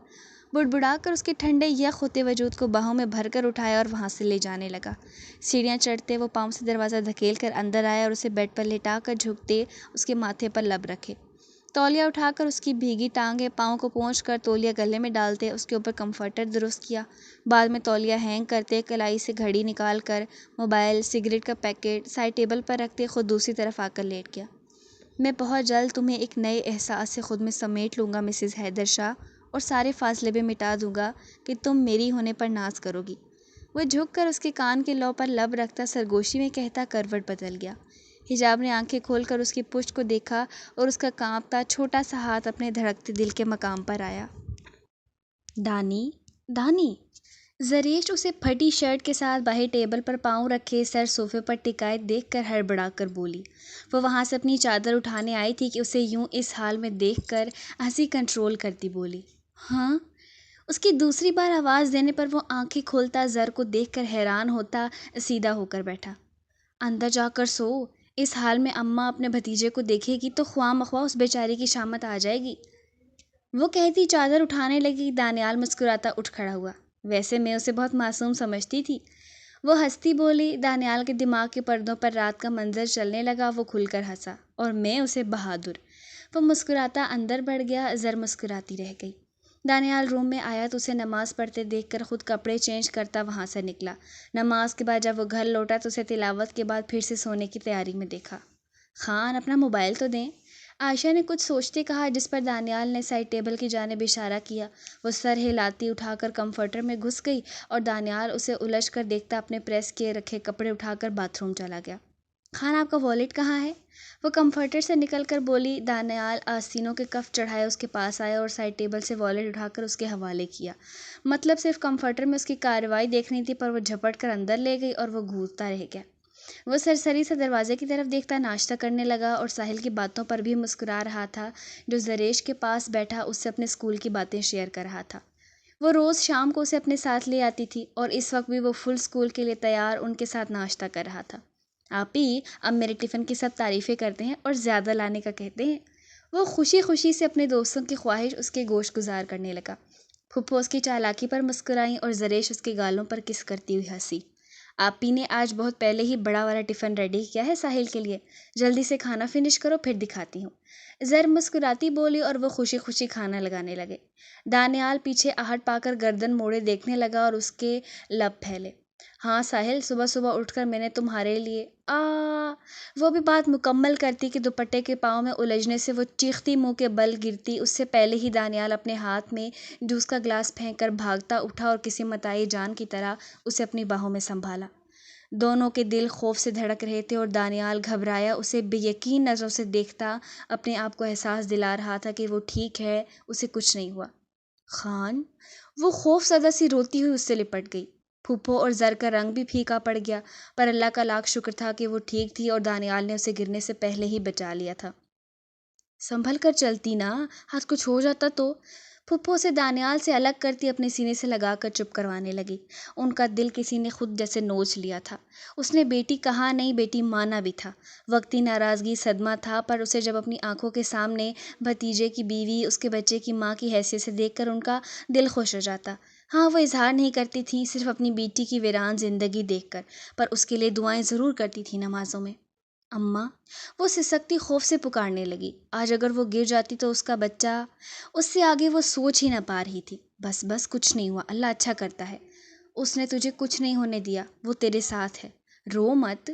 بڑبڑا کر اس کے ٹھنڈے یخ ہوتے وجود کو باہوں میں بھر کر اٹھایا اور وہاں سے لے جانے لگا۔ سیڑھیاں چڑھتے وہ پاؤں سے دروازہ دھکیل کر اندر آیا اور اسے بیڈ پر لٹا کر جھکتے اس کے ماتھے پر لب رکھے، تولیہ اٹھا کر اس کی بھیگی ٹانگیں پاؤں کو پونچھ کر تولیہ گلے میں ڈالتے اس کے اوپر کمفرٹر درست کیا، بعد میں تولیہ ہینگ کرتے کلائی سے گھڑی نکال کر موبائل، سگریٹ کا پیکٹ سائڈ ٹیبل پر رکھتے خود دوسری طرف آ کر لیٹ گیا۔ میں بہت جلد تمہیں ایک نئے احساس سے خود میں سمیٹ لوں گا مسز حیدر شاہ، اور سارے فاصلے بھی مٹا دوں گا کہ تم میری ہونے پر ناز کرو گی۔ وہ جھک کر اس کے کان کے لو پر لب رکھتا سرگوشی میں کہتا کروٹ بدل گیا۔ حجاب نے آنکھیں کھول کر اس کی پشت کو دیکھا اور اس کا کانپتا چھوٹا سا ہاتھ اپنے دھڑکتے دل کے مقام پر آیا۔ دانی، دانی۔ زریش اسے پھٹی شرٹ کے ساتھ باہر ٹیبل پر پاؤں رکھے سر صوفے پر ٹکائے دیکھ کر ہڑبڑا کر بولی۔ وہ وہاں سے اپنی چادر اٹھانے آئی تھی کہ اسے یوں اس حال میں دیکھ کر ہنسی کنٹرول کرتی بولی، ہاں؟ اس کی دوسری بار آواز دینے پر وہ آنکھیں کھولتا زر کو دیکھ کر حیران ہوتا سیدھا ہو کر بیٹھا۔ اندر جا کر سو، اس حال میں اماں اپنے بھتیجے کو دیکھے گی تو خواہ مخواہ اس بیچاری کی شامت آ جائے گی۔ وہ کہتی چادر اٹھانے لگی، دانیال مسکراتا اٹھ کھڑا ہوا۔ ویسے میں اسے بہت معصوم سمجھتی تھی، وہ ہنستی بولی۔ دانیال کے دماغ کے پردوں پر رات کا منظر چلنے لگا، وہ کھل کر ہنسا، اور میں اسے بہادر۔ وہ مسکراتا اندر بڑھ گیا، زر مسکراتی رہ گئی۔ دانیال روم میں آیا تو اسے نماز پڑھتے دیکھ کر خود کپڑے چینج کرتا وہاں سے نکلا۔ نماز کے بعد جب وہ گھر لوٹا تو اسے تلاوت کے بعد پھر سے سونے کی تیاری میں دیکھا۔ خان اپنا موبائل تو دیں، عائشہ نے کچھ سوچتے کہا، جس پر دانیال نے سائڈ ٹیبل کی جانب اشارہ کیا۔ وہ سر ہلاتی اٹھا کر کمفرٹر میں گھس گئی اور دانیال اسے الجھ کر دیکھتا اپنے پریس کیے رکھے کپڑے اٹھا کر باتھ روم چلا گیا۔ خان آپ کا والیٹ کہاں ہے؟ وہ کمفرٹر سے نکل کر بولی۔ دانیال آستینوں کے کف چڑھائے اس کے پاس آیا اور سائڈ ٹیبل سے والیٹ اٹھا کر اس کے حوالے کیا۔ مطلب صرف کمفرٹر میں اس کی کارروائی دیکھنی تھی، پر وہ جھپٹ کر اندر لے گئی اور وہ گھورتا رہ گیا۔ وہ سرسری سے دروازے کی طرف دیکھتا ناشتہ کرنے لگا اور ساحل کی باتوں پر بھی مسکرا رہا تھا، جو زریش کے پاس بیٹھا اس سے اپنے اسکول کی باتیں شیئر کر رہا تھا۔ وہ روز شام کو اسے اپنے ساتھ لے آتی تھی اور اس وقت بھی وہ فل اسکول کے لیے تیار ان کے ساتھ ناشتہ کر رہا تھا۔ آپی، اب میرے ٹفن کی سب تعریفیں کرتے ہیں اور زیادہ لانے کا کہتے ہیں۔ وہ خوشی خوشی سے اپنے دوستوں کی خواہش اس کے گوشت گزار کرنے لگا۔ پھپھو اس کی چالاکی پر مسکرائیں اور زریش اس کے گالوں پر کس کرتی ہوئی ہنسی۔ آپی نے آج بہت پہلے ہی بڑا والا ٹفن ریڈی کیا ہے ساحل کے لیے، جلدی سے کھانا فنش کرو پھر دکھاتی ہوں۔ زر مسکراتی بولی اور وہ خوشی خوشی کھانا لگانے لگے۔ دانیال پیچھے آہٹ پا کر گردن موڑے دیکھنے لگا اور اس کے لب پھیلے۔ ہاں ساحل، صبح صبح اٹھ کر میں نے تمہارے لیے وہ بھی بات مکمل کرتی کہ دوپٹے کے پاؤں میں الجھنے سے وہ چیختی منہ کے بل گرتی۔ اس سے پہلے ہی دانیال اپنے ہاتھ میں جوس کا گلاس پھینک کر بھاگتا اٹھا اور کسی متاعی جان کی طرح اسے اپنی باہوں میں سنبھالا۔ دونوں کے دل خوف سے دھڑک رہے تھے اور دانیال گھبرایا اسے بے یقین نظروں سے دیکھتا اپنے آپ کو احساس دلا رہا تھا کہ وہ ٹھیک ہے، اسے کچھ نہیں ہوا۔ خان، وہ خوف زدہ سی روتی ہوئی اس سے لپٹ گئی۔ پھپھو اور زر کا رنگ بھی پھیکا پڑ گیا، پر اللہ کا لاکھ شکر تھا کہ وہ ٹھیک تھی اور دانیال نے اسے گرنے سے پہلے ہی بچا لیا تھا۔ سنبھل کر چلتی نا، ہاتھ کچھ ہو جاتا تو۔ پھپھو اسے دانیال سے الگ کرتی اپنے سینے سے لگا کر چپ کروانے لگی۔ ان کا دل کسی نے خود جیسے نوچ لیا تھا۔ اس نے بیٹی کہا نہیں، بیٹی مانا بھی تھا۔ وقتی ناراضگی، صدمہ تھا، پر اسے جب اپنی آنکھوں کے سامنے بھتیجے کی بیوی، اس کے بچے کی ماں کی حیثیت سے دیکھ کر ان کا دل خوش ہو جاتا۔ ہاں، وہ اظہار نہیں کرتی تھی صرف اپنی بیٹی کی ویران زندگی دیکھ کر، پر اس کے لیے دعائیں ضرور کرتی تھی نمازوں میں۔ اماں، وہ سسکتی خوف سے پکارنے لگی۔ آج اگر وہ گر جاتی تو اس کا بچہ، اس سے آگے وہ سوچ ہی نہ پا رہی تھی۔ بس بس، کچھ نہیں ہوا، اللہ اچھا کرتا ہے، اس نے تجھے کچھ نہیں ہونے دیا، وہ تیرے ساتھ ہے، رو مت۔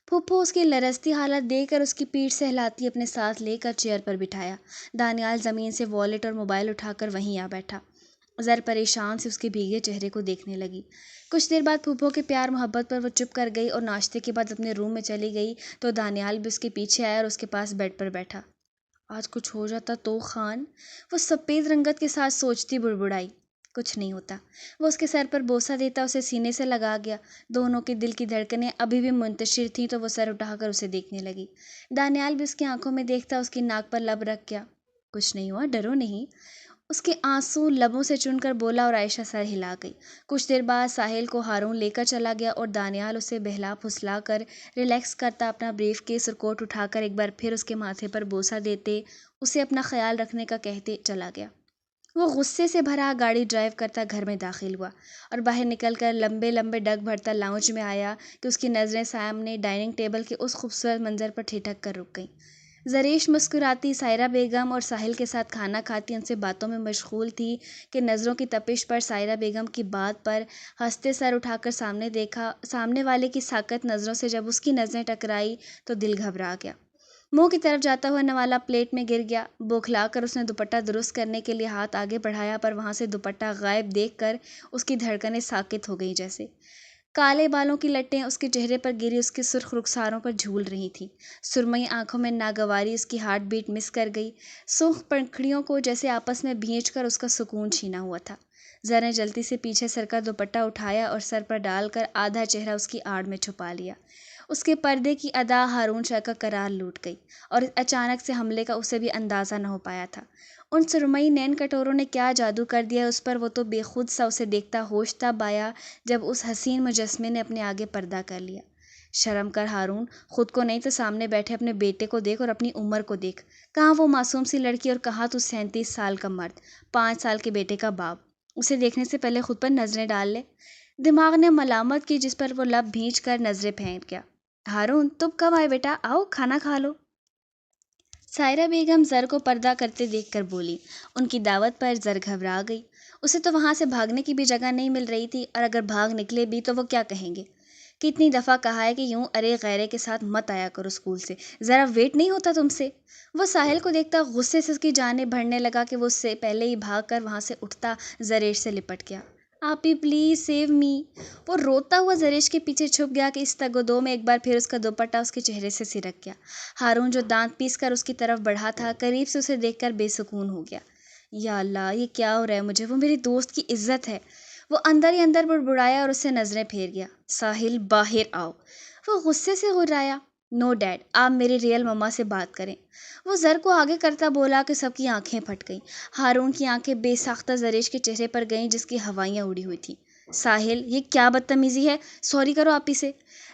پھپھو اس کی لرزتی حالت دیکھ کر اس کی پیٹھ سے ہلاتی اپنے ساتھ لے کر چیئر پر بٹھایا۔ دانیال زمین سے والیٹ اور موبائل اٹھا کر وہیں آ بیٹھا۔ زر پریشان سے اس کے بھیگے چہرے کو دیکھنے لگی۔ کچھ دیر بعد پھپھو کے پیار محبت پر وہ چپ کر گئی اور ناشتے کے بعد اپنے روم میں چلی گئی تو دانیال بھی اس کے پیچھے آیا اور اس کے پاس بیڈ پر بیٹھا۔ آج کچھ ہو جاتا تو خان، وہ سفید رنگت کے ساتھ سوچتی بڑبڑائی۔ کچھ نہیں ہوتا۔ وہ اس کے سر پر بوسہ دیتا اسے سینے سے لگا گیا۔ دونوں کے دل کی دھڑکنیں ابھی بھی منتشر تھیں تو وہ سر اٹھا کر اسے دیکھنے لگی۔ دانیال بھی اس کی آنکھوں میں دیکھتا اس کی ناک پر لب رکھ گیا۔ کچھ نہیں ہوا، ڈرو نہیں، اس کے آنسو لبوں سے چن کر بولا اور عائشہ سر ہلا گئی۔ کچھ دیر بعد ساحل کو ہارون لے کر چلا گیا اور دانیال اسے بہلا پھسلا کر ریلیکس کرتا اپنا بریف کیس اور کوٹ اٹھا کر ایک بار پھر اس کے ماتھے پر بوسہ دیتے اسے اپنا خیال رکھنے کا کہتے چلا گیا۔ وہ غصے سے بھرا گاڑی ڈرائیو کرتا گھر میں داخل ہوا اور باہر نکل کر لمبے لمبے ڈگ بھرتا لاؤنج میں آیا کہ اس کی نظریں سامنے ڈائننگ ٹیبل کے اس خوبصورت منظر پر ٹھٹک کر رک گئیں۔ زریش مسکراتی سائرہ بیگم اور ساحل کے ساتھ کھانا کھاتی ان سے باتوں میں مشغول تھی کہ نظروں کی تپش پر سائرہ بیگم کی بات پر ہنستے سر اٹھا کر سامنے دیکھا۔ سامنے والے کی ساکت نظروں سے جب اس کی نظریں ٹکرائی تو دل گھبرا گیا۔ منہ کی طرف جاتا ہوا نوالا پلیٹ میں گر گیا۔ بوکھلا کر اس نے دوپٹہ درست کرنے کے لیے ہاتھ آگے بڑھایا، پر وہاں سے دوپٹہ غائب دیکھ کر اس کی دھڑکنیں ساکت ہو گئیں جیسے۔ کالے بالوں کی لٹیں اس کے چہرے پر گری اس کے سرخ رخساروں پر جھول رہی تھیں۔ سرمئی آنکھوں میں ناگواری اس کی ہارٹ بیٹ مس کر گئی۔ سرخ پنکھڑیوں کو جیسے آپس میں بھینچ کر اس کا سکون چھینا ہوا تھا۔ ذرا جلدی سے پیچھے سر کا دوپٹہ اٹھایا اور سر پر ڈال کر آدھا چہرہ اس کی آڑ میں چھپا لیا۔ اس کے پردے کی ادا ہارون شاہ کا قرار لوٹ گئی اور اس اچانک سے حملے کا اسے بھی اندازہ نہ ہو پایا تھا۔ ان سرمئی نین کٹوروں نے کیا جادو کر دیا اس پر، وہ تو بے خود سا اسے دیکھتا ہوش تب آیا جب اس حسین مجسمے نے اپنے آگے پردہ کر لیا۔ شرم کر ہارون، خود کو نہیں تو سامنے بیٹھے اپنے بیٹے کو دیکھ اور اپنی عمر کو دیکھ۔ کہاں وہ معصوم سی لڑکی اور کہاں تو 37 سال کا مرد، 5 سال کے بیٹے کا باپ۔ اسے دیکھنے سے پہلے خود پر نظریں ڈال لے۔ دماغ نے ملامت کی جس پر وہ لب بھینچ کر نظریں پھینک گیا۔ ہارون، تم کب آئے بیٹا؟ آؤ کھانا کھا لو۔ سائرہ بیگم زر کو پردہ کرتے دیکھ کر بولی۔ ان کی دعوت پر زر گھبرا گئی۔ اسے تو وہاں سے بھاگنے کی بھی جگہ نہیں مل رہی تھی، اور اگر بھاگ نکلے بھی تو وہ کیا کہیں گے؟ کتنی دفعہ کہا ہے کہ یوں ارے غیرے کے ساتھ مت آیا کرو اسکول سے، ذرا ویٹ نہیں ہوتا تم سے؟ وہ ساحل کو دیکھتا غصے سے اس کی جانب بڑھنے لگا کہ وہ اس سے پہلے ہی بھاگ کر وہاں سے اٹھتا زریش سے لپٹ گیا۔ آپی پلیز سیو می۔ وہ روتا ہوا زریش کے پیچھے چھپ گیا کہ اس تگ و دو میں ایک بار پھر اس کا دوپٹہ اس کے چہرے سے سرک گیا۔ ہارون جو دانت پیس کر اس کی طرف بڑھا تھا، قریب سے اسے دیکھ کر بے سکون ہو گیا۔ یا اللہ، یہ کیا ہو رہا ہے مجھے؟ وہ میری دوست کی عزت ہے۔ وہ اندر ہی اندر بڑبڑایا اور اس سے نظریں پھیر گیا۔ ساحل، باہر آؤ۔ وہ غصے سے غرایا۔ نو ڈیڈ، آپ میری ریئل مما سے بات کریں۔ وہ زر کو آگے کرتا بولا کہ سب کی آنکھیں پھٹ گئیں۔ ہارون کی آنکھیں بے ساختہ زریش کے چہرے پر گئیں جس کی ہوائیاں اڑی ہوئی تھیں۔ ساحل، یہ کیا بدتمیزی ہے؟ سوری کرو آپی سے۔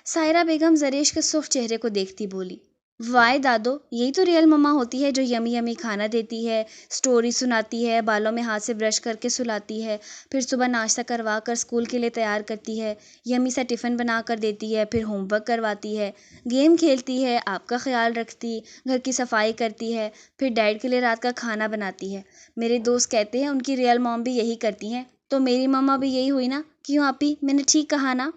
سائرہ بیگم زریش کے سرخ چہرے کو دیکھتی بولی۔ وائے دادو، یہی تو ریئل مما ہوتی ہے، جو یمی یمی کھانا دیتی ہے، سٹوری سناتی ہے، بالوں میں ہاتھ سے برش کر کے سلاتی ہے، پھر صبح ناشتہ کروا کر اسکول کے لیے تیار کرتی ہے، یمی سا ٹفن بنا کر دیتی ہے، پھر ہوم ورک کرواتی ہے، گیم کھیلتی ہے، آپ کا خیال رکھتی، گھر کی صفائی کرتی ہے، پھر ڈیڈ کے لیے رات کا کھانا بناتی ہے۔ میرے دوست کہتے ہیں ان کی ریئل موم بھی یہی کرتی ہیں، تو میری مما بھی یہی ہوئی نا؟ کیوں آپی، میں نے ٹھیک کہا نا؟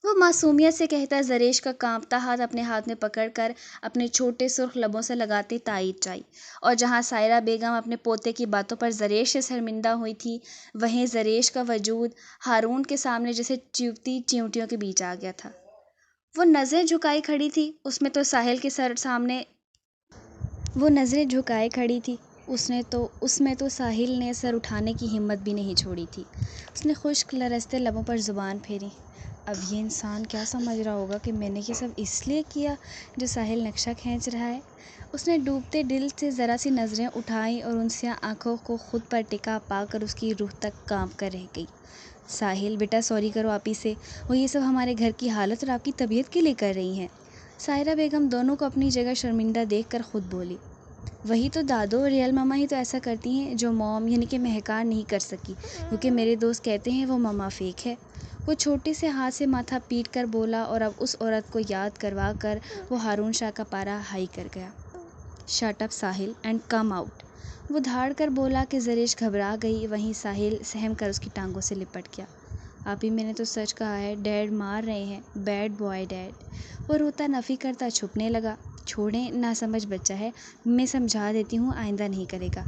وہ معصومیت سے کہتا زریش کا کانپتا ہاتھ اپنے ہاتھ میں پکڑ کر اپنے چھوٹے سرخ لبوں سے لگاتے تائید چائی، اور جہاں سائرہ بیگم اپنے پوتے کی باتوں پر زریش سے شرمندہ ہوئی تھی، وہیں زریش کا وجود ہارون کے سامنے جیسے چیوتی چیونٹیوں کے بیچ آ گیا تھا۔ وہ نظریں جھکائی کھڑی تھی، اس میں تو ساحل کے سر سامنے وہ نظریں جھکائے کھڑی تھی اس میں تو ساحل نے سر اٹھانے کی ہمت بھی نہیں چھوڑی تھی۔ اس نے خشک لرزتے لبوں پر زبان پھیری۔ اب یہ انسان کیا سمجھ رہا ہوگا کہ میں نے یہ سب اس لیے کیا جو ساحل نقشہ کھینچ رہا ہے؟ اس نے ڈوبتے دل سے ذرا سی نظریں اٹھائیں اور ان سیاہ آنکھوں کو خود پر ٹکا پا کر اس کی روح تک کانپ کر رہ گئی۔ ساحل بیٹا، سوری کرو آپی سے، وہ یہ سب ہمارے گھر کی حالت اور آپ کی طبیعت کے لیے کر رہی ہیں۔ سائرہ بیگم دونوں کو اپنی جگہ شرمندہ دیکھ کر خود بولی۔ وہی تو دادو، ریئل مما ہی تو ایسا کرتی ہیں جو موم یعنی کہ مہکار نہیں کر سکی، کیونکہ میرے دوست کہتے ہیں وہ مما فیک ہے۔ وہ چھوٹے سے ہاتھ سے ماتھا پیٹ کر بولا اور اب اس عورت کو یاد کروا کر وہ ہارون شاہ کا پارا ہائی کر گیا۔ Shut up Sahil and come out. وہ دھاڑ کر بولا کہ زریش گھبرا گئی، وہیں ساحل سہم کر اس کی ٹانگوں سے لپٹ گیا۔ آپی، میں نے تو سچ کہا ہے، ڈیڈ مار رہے ہیں، بیڈ بوائے ڈیڈ۔ وہ روتا نفی کرتا چھپنے لگا۔ چھوڑیں، ناسمجھ بچہ ہے، میں سمجھا دیتی ہوں، آئندہ نہیں کرے گا۔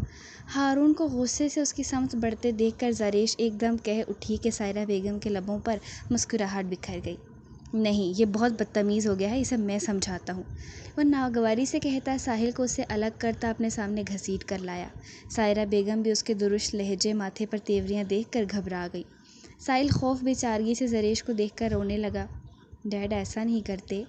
ہارون کو غصے سے اس کی سمت بڑھتے دیکھ کر زریش ایک دم کہہ اٹھی کہ سائرہ بیگم کے لبوں پر مسکراہٹ بکھر گئی۔ نہیں، یہ بہت بدتمیز ہو گیا ہے، اسے میں سمجھاتا ہوں۔ وہ ناگواری سے کہتا ساحل کو اس سے الگ کرتا اپنے سامنے گھسیٹ کر لایا۔ سائرہ بیگم بھی اس کے درست لہجے، ماتھے پر تیوریاں دیکھ کر گھبرا گئی۔ ساحل خوف بیچارگی سے زریش کو دیکھ کر رونے لگا۔ ڈیڈ ایسا نہیں کرتے۔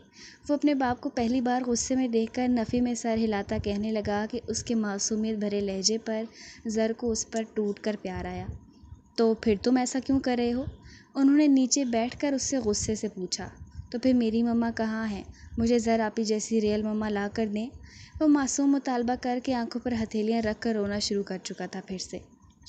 وہ اپنے باپ کو پہلی بار غصے میں دیکھ کر نفی میں سر ہلاتا کہنے لگا کہ اس کے معصومیت بھرے لہجے پر زر کو اس پر ٹوٹ کر پیار آیا۔ تو پھر تم ایسا کیوں کر رہے ہو؟ انہوں نے نیچے بیٹھ کر اس سے غصے سے پوچھا۔ تو پھر میری مما کہاں ہے؟ مجھے زر آپی جیسی ریئل مما لا کر دیں۔ وہ معصوم مطالبہ کر کے آنکھوں پر ہتھیلیاں رکھ کر رونا شروع کر چکا تھا پھر سے۔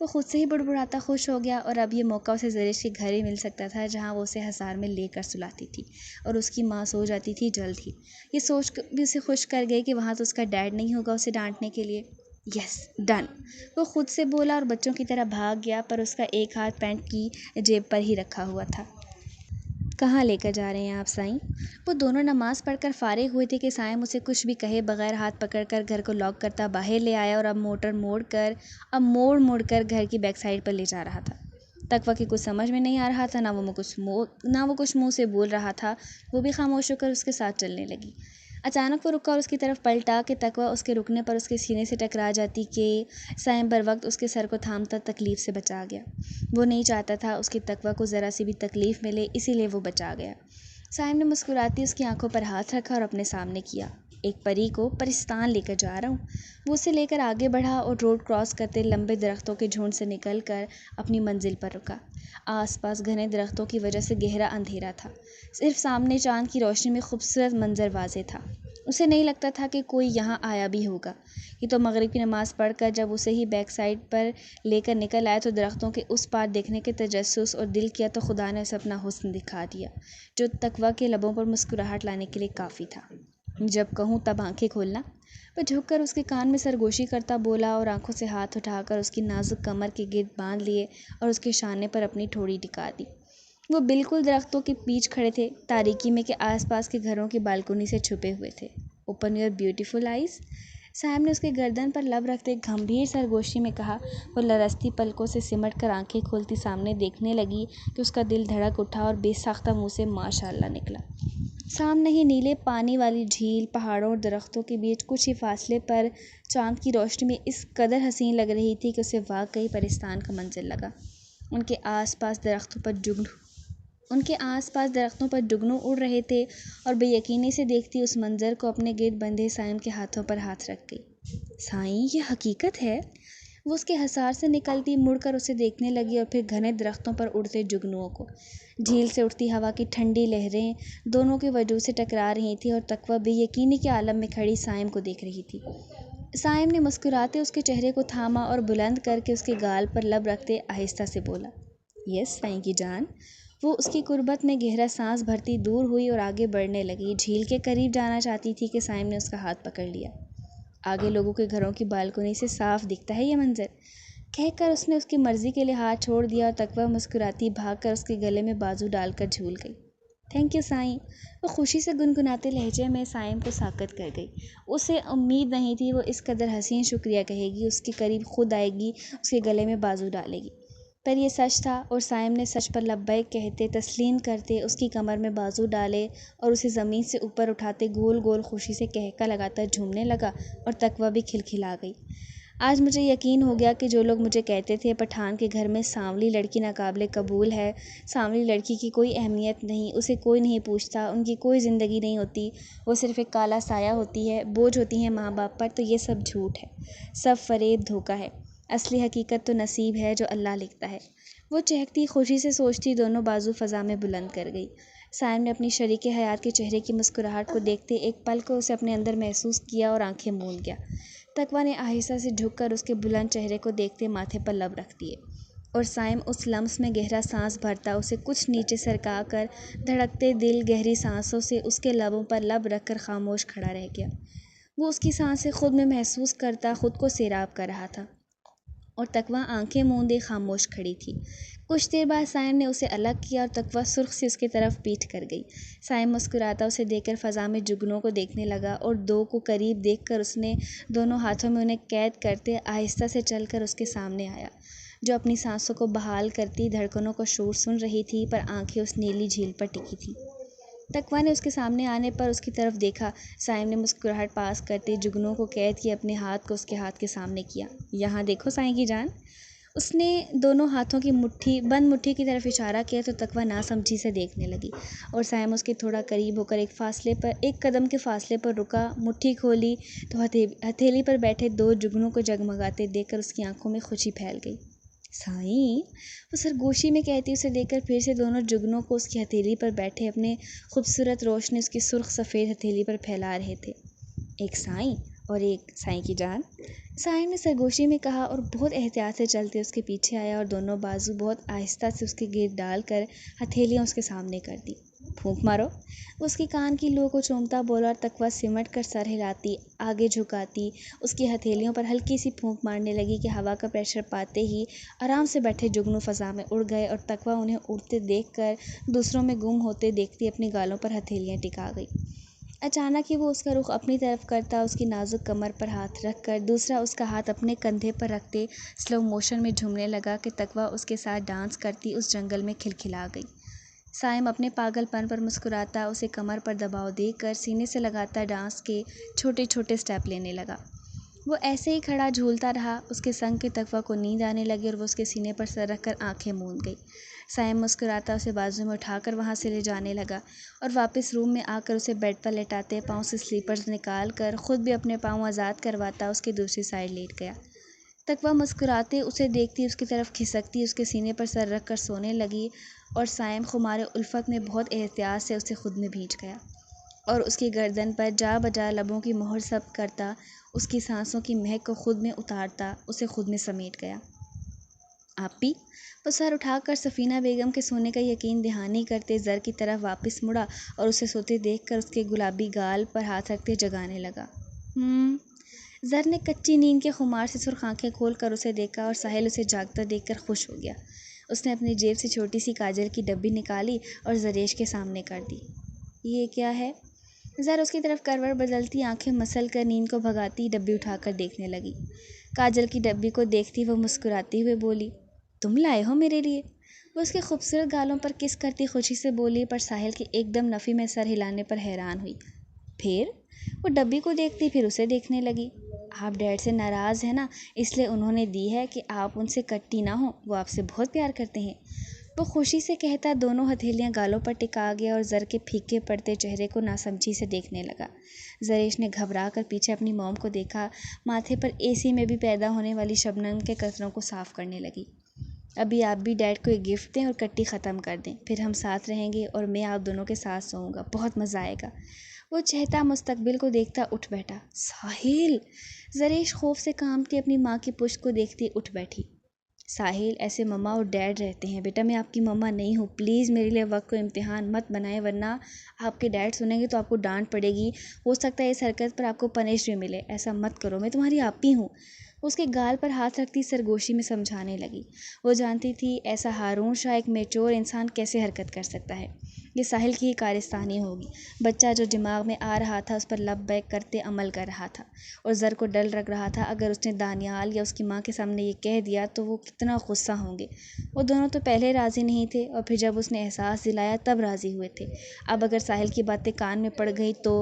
وہ خود سے ہی بڑبڑاتا خوش ہو گیا، اور اب یہ موقع اسے زرش کے گھر ہی مل سکتا تھا جہاں وہ اسے ہزار میں لے کر سلاتی تھی اور اس کی ماں سو جاتی تھی جلد ہی۔ یہ سوچ بھی اسے خوش کر گئی کہ وہاں تو اس کا ڈیڈ نہیں ہوگا اسے ڈانٹنے کے لیے۔ یس ڈن، وہ خود سے بولا اور بچوں کی طرح بھاگ گیا، پر اس کا ایک ہاتھ پینٹ کی جیب پر ہی رکھا ہوا تھا۔ کہاں لے کر جا رہے ہیں آپ سائیں؟ وہ دونوں نماز پڑھ کر فارغ ہوئے تھے کہ سائم اسے کچھ بھی کہے بغیر ہاتھ پکڑ کر گھر کو لاک کرتا باہر لے آیا، اور اب موڑ موڑ کر گھر کی بیک سائڈ پر لے جا رہا تھا۔ تقویٰ کی کچھ سمجھ میں نہیں آ رہا تھا، نہ وہ کچھ منہ سے بول رہا تھا، وہ بھی خاموش ہو کر اس کے ساتھ چلنے لگی۔ اچانک وہ رکا اور اس کی طرف پلٹا کہ تقویٰ اس کے رکنے پر اس کے سینے سے ٹکرا جاتی کہ سائم بر وقت اس کے سر کو تھامتا تکلیف سے بچا گیا۔ وہ نہیں چاہتا تھا اس کی تقویٰ کو ذرا سی بھی تکلیف ملے، اسی لیے وہ بچا گیا۔ سائم نے مسکراتی اس کی آنکھوں پر ہاتھ رکھا اور اپنے سامنے کیا۔ ایک پری کو پرستان لے کر جا رہا ہوں۔ وہ اسے لے کر آگے بڑھا اور روڈ کراس کرتے لمبے درختوں کے جھنڈ سے نکل کر اپنی منزل پر رکا۔ آس پاس گھنے درختوں کی وجہ سے گہرا اندھیرا تھا، صرف سامنے چاند کی روشنی میں خوبصورت منظر واضح تھا۔ اسے نہیں لگتا تھا کہ کوئی یہاں آیا بھی ہوگا۔ یہ تو مغرب کی نماز پڑھ کر جب اسے ہی بیک سائڈ پر لے کر نکل آیا تو درختوں کے اس پار دیکھنے کے تجسس اور دل کیا تو خدا نے اسے اپنا حسن دکھا دیا، جو تقویٰ کے لبوں پر مسکراہٹ لانے کے لیے کافی تھا۔ جب کہوں تب آنکھیں کھولنا۔ وہ جھک کر اس کے کان میں سرگوشی کرتا بولا اور آنکھوں سے ہاتھ اٹھا کر اس کی نازک کمر کے گرد باندھ لیے اور اس کے شانے پر اپنی ٹھوڑی ٹکا دی۔ وہ بالکل درختوں کے پیچھے کھڑے تھے، تاریکی میں کہ آس پاس کے گھروں کی بالکنی سے چھپے ہوئے تھے۔ اوپن یور بیوٹیفل آئیز، سائم نے اس کے گردن پر لب رکھتے گمبھیر سرگوشی میں کہا۔ وہ لرزتی پلکوں سے سمٹ کر آنکھیں کھولتی سامنے دیکھنے لگی کہ اس کا دل دھڑک اٹھا اور بے ساختہ منہ سے ماشاء اللہ نکلا۔ سامنے ہی نیلے پانی والی جھیل، پہاڑوں اور درختوں کے بیچ کچھ ہی فاصلے پر چاند کی روشنی میں اس قدر حسین لگ رہی تھی کہ اسے واقعی پرستان کا منظر لگا۔ ان کے آس پاس درختوں پر جگنو اڑ رہے تھے اور بے یقینی سے دیکھتی اس منظر کو اپنے گرد بندھے سائم کے ہاتھوں پر ہاتھ رکھ گئی۔ سائیں، یہ حقیقت ہے؟ وہ اس کے حصار سے نکلتی مڑ کر اسے دیکھنے لگی اور پھر گھنے درختوں پر اڑتے جگنوؤں کو، جھیل سے اٹھتی ہوا کی ٹھنڈی لہریں دونوں کے وجود سے ٹکرا رہی تھیں، اور تقویٰ بے یقینی کے عالم میں کھڑی سائم کو دیکھ رہی تھی۔ سائم نے مسکراتے اس کے چہرے کو تھاما اور بلند کر کے اس کے گال پر لب رکھتے آہستہ سے بولا، یس سائیں کی جان۔ وہ اس کی قربت میں گہرا سانس بھرتی دور ہوئی اور آگے بڑھنے لگی، جھیل کے قریب جانا چاہتی تھی کہ سائم نے اس کا ہاتھ پکڑ لیا۔ آگے لوگوں کے گھروں کی بالکنی سے صاف دکھتا ہے یہ منظر، کہہ کر اس نے اس کی مرضی کے لیے ہاتھ چھوڑ دیا اور تقویٰ مسکراتی بھاگ کر اس کے گلے میں بازو ڈال کر جھول گئی۔ تھینک یو سائیں، وہ خوشی سے گنگناتے لہجے میں سائم کو ساکت کر گئی۔ اسے امید نہیں تھی وہ اس قدر حسین شکریہ کہے گی، اس کے قریب خود آئے گی، اس کے گلے میں بازو ڈالے گی، پر یہ سچ تھا، اور سائم نے سچ پر لبیک کہتے تسلیم کرتے اس کی کمر میں بازو ڈالے اور اسے زمین سے اوپر اٹھاتے گول گول خوشی سے کہکا لگاتا جھومنے لگا، اور تقویٰ بھی کھلکھلا گئی۔ آج مجھے یقین ہو گیا کہ جو لوگ مجھے کہتے تھے پٹھان کے گھر میں سانولی لڑکی ناقابل قبول ہے، سانولی لڑکی کی کوئی اہمیت نہیں، اسے کوئی نہیں پوچھتا، ان کی کوئی زندگی نہیں ہوتی، وہ صرف ایک کالا سایہ ہوتی ہے، بوجھ ہوتی ہیں ماں باپ پر، تو یہ سب جھوٹ ہے، سب فریب دھوکہ ہے، اصلی حقیقت تو نصیب ہے جو اللہ لکھتا ہے۔ وہ چہکتی خوشی سے سوچتی دونوں بازو فضا میں بلند کر گئی۔ سائم نے اپنی شریک حیات کے چہرے کی مسکراہٹ کو دیکھتے ایک پل کو اسے اپنے اندر محسوس کیا اور آنکھیں موند گیا۔ تقویٰ نے آہستہ سے جھک کر اس کے بلند چہرے کو دیکھتے ماتھے پر لب رکھ دیے، اور سائم اس لمس میں گہرا سانس بھرتا اسے کچھ نیچے سرکا کر دھڑکتے دل گہری سانسوں سے اس کے لبوں پر لب رکھ کر خاموش کھڑا رہ گیا۔ وہ اس کی سانسیں خود میں محسوس کرتا خود کو سیراب کر رہا تھا، اور تقویٰ آنکھیں موندے خاموش کھڑی تھی۔ کچھ دیر بعد سائم نے اسے الگ کیا اور تقویٰ سرخ سی اس کی طرف پیٹھ کر گئی۔ سائم مسکراتا اسے دیکھ کر فضا میں جگنوں کو دیکھنے لگا، اور دو کو قریب دیکھ کر اس نے دونوں ہاتھوں میں انہیں قید کرتے آہستہ سے چل کر اس کے سامنے آیا، جو اپنی سانسوں کو بحال کرتی دھڑکنوں کا شور سن رہی تھی، پر آنکھیں اس نیلی جھیل پر ٹکی تھیں۔ تقویٰ نے اس کے سامنے آنے پر اس کی طرف دیکھا۔ سائم نے مسکراہٹ پاس کرتے جگنوں کو قید کیے اپنے ہاتھ کو اس کے ہاتھ کے سامنے کیا۔ یہاں دیکھو سائیں کی جان۔ اس نے دونوں ہاتھوں کی بند مٹھی کی طرف اشارہ کیا تو تقویٰ ناسمجھی سے دیکھنے لگی، اور سائم اس کے تھوڑا قریب ہو کر ایک قدم کے فاصلے پر رکا، مٹھی کھولی تو ہتھیلی پر بیٹھے دو جگنوں کو جگمگاتے دیکھ کر اس کی آنکھوں میں خوشی پھیل گئی۔ سائیں، وہ سرگوشی میں کہتی اسے دیکھ کر پھر سے دونوں جگنوں کو اس کی ہتھیلی پر بیٹھے اپنے خوبصورت روشنی اس کی سرخ سفید ہتھیلی پر پھیلا رہے تھے۔ ایک سائیں اور ایک سائیں کی جان، سائن نے سرگوشی میں کہا اور بہت احتیاط سے چلتے اس کے پیچھے آیا اور دونوں بازو بہت آہستہ سے اس کے گرد ڈال کر ہتھیلیاں اس کے سامنے کر دی۔ پھونک مارو، وہ اس کی کان کی لو کو چومتا بولا اور تقویٰ سمٹ کر سر ہلاتی آگے جھکاتی اس کی ہتھیلیوں پر ہلکی سی پھونک مارنے لگی کہ ہوا کا پریشر پاتے ہی آرام سے بیٹھے جگنو فضا میں اڑ گئے اور تقویٰ انہیں اڑتے دیکھ کر دوسروں میں گم ہوتے دیکھتی اپنی گالوں پر ہتھیلیاں ٹکا گئی۔ اچانک ہی وہ اس کا رخ اپنی طرف کرتا اس کی نازک کمر پر ہاتھ رکھ کر دوسرا اس کا ہاتھ اپنے کندھے پر رکھتے سلو موشن میں جھومنے لگا کہ تقویٰ اس کے ساتھ ڈانس کرتی اس جنگل میں کھلکھلا گئی۔ سائم اپنے پاگل پن پر مسکراتا اسے کمر پر دباؤ دے کر سینے سے لگاتا ڈانس کے چھوٹے چھوٹے سٹیپ لینے لگا۔ وہ ایسے ہی کھڑا جھولتا رہا، اس کے سنگ کے تقویٰ کو نیند آنے لگی اور وہ اس کے سینے پر سر رکھ کر آنکھیں موند گئی۔ سائم مسکراتا اسے بازو میں اٹھا کر وہاں سے لے جانے لگا اور واپس روم میں آ کر اسے بیڈ پر لٹاتے پاؤں سے سلیپرز نکال کر خود بھی اپنے پاؤں آزاد کرواتا اس کی دوسری سائڈ لیٹ گیا۔ تقویٰ مسکراتے اسے دیکھتی اس کی طرف کھسکتی اس کے سینے پر سر رکھ کر سونے لگی اور سائم خمار الفت میں بہت احتیاط سے اسے خود میں بھینچ گیا اور اس کی گردن پر جا بجا لبوں کی مہر ثبت کرتا اس کی سانسوں کی مہک کو خود میں اتارتا اسے خود میں سمیٹ گیا۔ آپی، وہ سر اٹھا کر سفینہ بیگم کے سونے کا یقین دہانی کرتے زر کی طرف واپس مڑا اور اسے سوتے دیکھ کر اس کے گلابی گال پر ہاتھ رکھتے جگانے لگا۔ زر نے کچی نیند کے خمار سے سرخ آنکھیں کھول کر اسے دیکھا اور ساحل اسے جاگتا دیکھ کر خوش ہو گیا۔ اس نے اپنی جیب سے چھوٹی سی کاجل کی ڈبی نکالی اور زریش کے سامنے کر دی۔ یہ کیا ہے؟ زر اس کی طرف کروٹ بدلتی آنکھیں مسل کر نیند کو بھگاتی ڈبی اٹھا کر دیکھنے لگی۔ کاجل کی ڈبی کو دیکھتی وہ مسکراتی ہوئے بولی، تم لائے ہو میرے لیے؟ وہ اس کے خوبصورت گالوں پر کس کرتی خوشی سے بولی پر ساحل کے ایک دم نفی میں سر ہلانے پر حیران ہوئی۔ پھر وہ ڈبی کو دیکھتی پھر اسے دیکھنے لگی۔ آپ ڈیڈ سے ناراض ہیں نا، اس لیے انہوں نے دی ہے کہ آپ ان سے کٹی نہ ہوں، وہ آپ سے بہت پیار کرتے ہیں، وہ خوشی سے کہتا دونوں ہتھیلیاں گالوں پر ٹکا گیا اور زر کے پھیکے پڑتے چہرے کو ناسمجھی سے دیکھنے لگا۔ زریش نے گھبرا کر پیچھے اپنی موم کو دیکھا، ماتھے پر اے سی میں بھی پیدا ہونے والی شبنم کے قطروں کو صاف کرنے لگی۔ ابھی آپ بھی ڈیڈ کو ایک گفٹ دیں اور کٹی ختم کر دیں، پھر ہم ساتھ رہیں گے اور میں آپ دونوں کے ساتھ سوؤں گا، بہت مزہ آئے گا۔ وہ چہتا مستقبل کو دیکھتا اٹھ بیٹھا۔ ساحل! زریش خوف سے کانپتی اپنی ماں کی پشت کو دیکھتی اٹھ بیٹھی۔ ساحل، ایسے مما اور ڈیڈ رہتے ہیں بیٹا، میں آپ کی مما نہیں ہوں، پلیز میرے لیے وقت کو امتحان مت بنائیں ورنہ آپ کے ڈیڈ سنیں گے تو آپ کو ڈانٹ پڑے گی، ہو سکتا ہے اس حرکت پر آپ کو پنش بھی ملے، ایسا مت کرو، میں تمہاری آپی ہوں۔ اس کے گال پر ہاتھ رکھتی سرگوشی میں سمجھانے لگی۔ وہ جانتی تھی ایسا ہارون شاہ ایک میچور انسان کیسے حرکت کر سکتا ہے، یہ ساحل کی ہی کارستانی ہوگی۔ بچہ جو دماغ میں آ رہا تھا اس پر لب بیک کرتے عمل کر رہا تھا اور زر کو ڈر لگ رہا تھا اگر اس نے دانیال یا اس کی ماں کے سامنے یہ کہہ دیا تو وہ کتنا غصہ ہوں گے۔ وہ دونوں تو پہلے راضی نہیں تھے اور پھر جب اس نے احساس دلایا تب راضی ہوئے تھے، اب اگر ساحل کی باتیں کان میں پڑ گئی تو…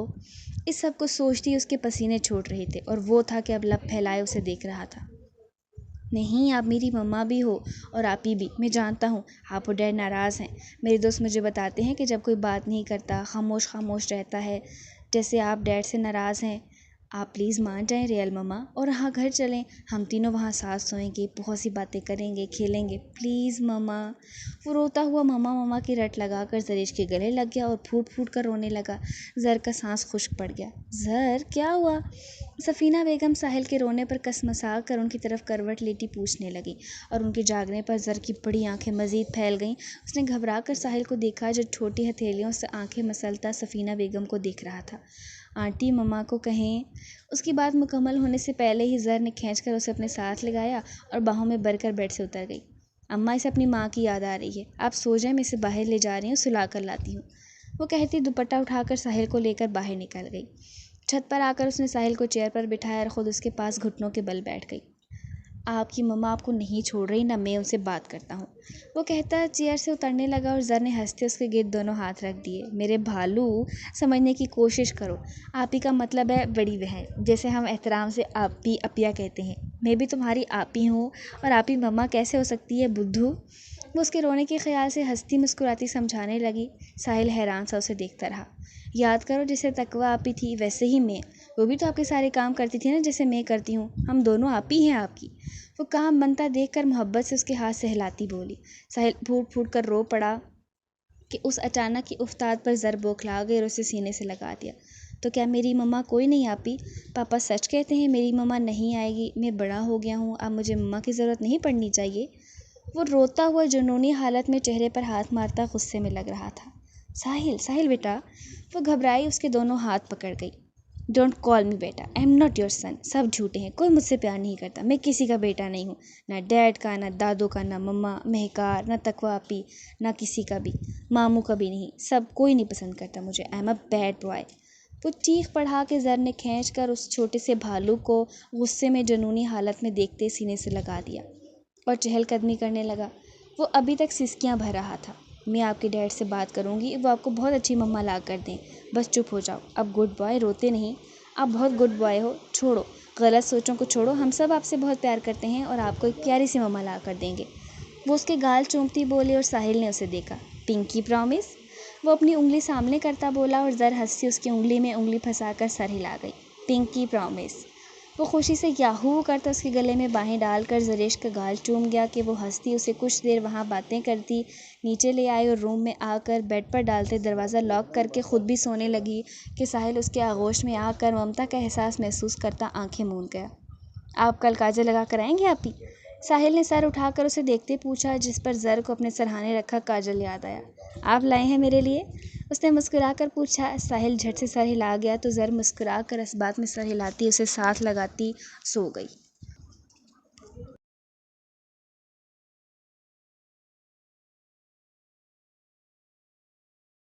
اس سب کو سوچتی اس کے پسینے چھوٹ رہے تھے اور وہ تھا کہ اب لب پھیلائے اسے دیکھ رہا تھا۔ نہیں، آپ میری مما بھی ہو اور آپی بھی، میں جانتا ہوں آپ اور ڈیڈ ناراض ہیں، میرے دوست مجھے بتاتے ہیں کہ جب کوئی بات نہیں کرتا خاموش خاموش رہتا ہے جیسے آپ ڈیڈ سے ناراض ہیں۔ آپ پلیز مان جائیں ریئل مما اور ہاں گھر چلیں، ہم تینوں وہاں ساتھ سوئیں گے، بہت سی باتیں کریں گے، کھیلیں گے، پلیز مما۔ وہ روتا ہوا مما مما کی رٹ لگا کر زریش کے گلے لگ گیا اور پھوٹ پھوٹ کر رونے لگا۔ زر کا سانس خشک پڑ گیا۔ زر، کیا ہوا؟ سفینہ بیگم ساحل کے رونے پر کسمسا کر ان کی طرف کروٹ لیٹی پوچھنے لگی اور ان کے جاگنے پر زر کی بڑی آنکھیں مزید پھیل گئیں۔ اس نے گھبرا کر ساحل کو دیکھا جو چھوٹی ہتھیلیوں سے آنکھیں مسلتا سفینہ بیگم کو دیکھ رہا تھا۔ آنٹی مما کو کہیں۔ اس کی بات مکمل ہونے سے پہلے ہی زر نے کھینچ کر اسے اپنے ساتھ لگایا اور باہوں میں بھر کر بیڈ سے اتر گئی۔ اماں، اسے اپنی ماں کی یاد آ رہی ہے، آپ سو جائیں، میں اسے باہر لے جا رہی ہوں، سلا کر لاتی ہوں۔ وہ کہتی دوپٹہ اٹھا کر ساحل کو لے کر باہر نکل گئی۔ چھت پر آ کر اس نے ساحل کو چیئر پر بٹھایا اور خود اس کے پاس گھٹنوں کے بل بیٹھ گئی۔ آپ کی مما آپ کو نہیں چھوڑ رہی، نہ میں ان سے بات کرتا ہوں، وہ کہتا چیئر سے اترنے لگا اور زر نے ہنستے اس کے گرد دونوں ہاتھ رکھ دیے۔ میرے بھالو، سمجھنے کی کوشش کرو، آپی کا مطلب ہے بڑی بہن، جیسے ہم احترام سے آپی اپیا کہتے ہیں، میں بھی تمہاری آپی ہوں اور آپی مما کیسے ہو سکتی ہے بدھو؟ وہ اس کے رونے کے خیال سے ہنستی مسکراتی سمجھانے لگی۔ ساحل حیران سا اسے دیکھتا رہا۔ یاد کرو جیسے تقویٰ آپی تھی ویسے ہی میں، وہ بھی تو آپ کے سارے کام کرتی تھی نا جیسے میں کرتی ہوں، ہم دونوں آپی ہیں آپ کی۔ وہ کام بنتا دیکھ کر محبت سے اس کے ہاتھ سے ہلاتی بولی۔ ساحل پھوٹ پھوٹ کر رو پڑا کہ اس اچانک کی افتاد پر زر بوکھلا گئی اور اسے سینے سے لگا دیا۔ تو کیا میری مما کوئی نہیں آپی؟ پاپا سچ کہتے ہیں میری مما نہیں آئے گی؟ میں بڑا ہو گیا ہوں، اب مجھے مما کی ضرورت نہیں پڑنی چاہیے؟ وہ روتا ہوا جنونی حالت میں چہرے پر ہاتھ مارتا غصے میں لگ رہا تھا۔ ساحل، ساحل بیٹا۔ وہ گھبرائی اس کے دونوں ہاتھ پکڑ گئی۔ ڈونٹ کال می بیٹا، I am not your son. سب جھوٹے ہیں، کوئی مجھ سے پیار نہیں کرتا، میں کسی کا بیٹا نہیں ہوں، نہ ڈیڈ کا، نہ دادو کا، نہ مما، مہکار، نہ تقویٰ آپی، نہ کسی کا بھی، ماموں کا بھی نہیں، سب کوئی نہیں پسند کرتا مجھے، I am a bad boy. وہ چیخ پڑھا کے زر نے کھینچ کر اس چھوٹے سے بھالو کو غصے میں جنونی حالت میں دیکھتے سینے سے لگا دیا اور چہل قدمی کرنے لگا۔ وہ ابھی تک سسکیاں بھر رہا تھا۔ میں آپ کے ڈیڈ سے بات کروں گی، وہ آپ کو بہت اچھی مما لا کر دیں، بس چپ ہو جاؤ۔ اب گڈ بوائے، روتے نہیں، آپ بہت گڈ بوائے ہو، چھوڑو غلط سوچوں کو، چھوڑو، ہم سب آپ سے بہت پیار کرتے ہیں اور آپ کو ایک پیاری سی مما لا کر دیں گے۔ وہ اس کے گال چومتی بولی اور ساحل نے اسے دیکھا۔ پنکی پرومس؟ وہ اپنی انگلی سامنے کرتا بولا اور زر ہنسی اس کی انگلی میں انگلی پھنسا کر سر ہلا گئی۔ پنکی پرومس۔ وہ خوشی سے یاہو کرتا اس کے گلے میں باہیں ڈال کر زریش کا گال چوم گیا کہ وہ ہنستی اسے کچھ دیر وہاں باتیں کرتی نیچے لے آئی اور روم میں آ کر بیڈ پر ڈالتے دروازہ لاک کر کے خود بھی سونے لگی کہ ساحل اس کے آغوش میں آ کر ممتا کا احساس محسوس کرتا آنکھیں موند گیا۔ آپ کل کاجل لگا کر آئیں گے آپی؟ ساحل نے سر اٹھا کر اسے دیکھتے پوچھا، جس پر زر کو اپنے سرہانے رکھا کاجل یاد آیا۔ آپ لائے ہیں میرے لیے؟ اس نے مسکرا کر پوچھا۔ ساحل جھٹ سے سر ہلا گیا تو زر مسکرا کر اس بات میں سر ہلاتی اسے ساتھ لگاتی سو گئی۔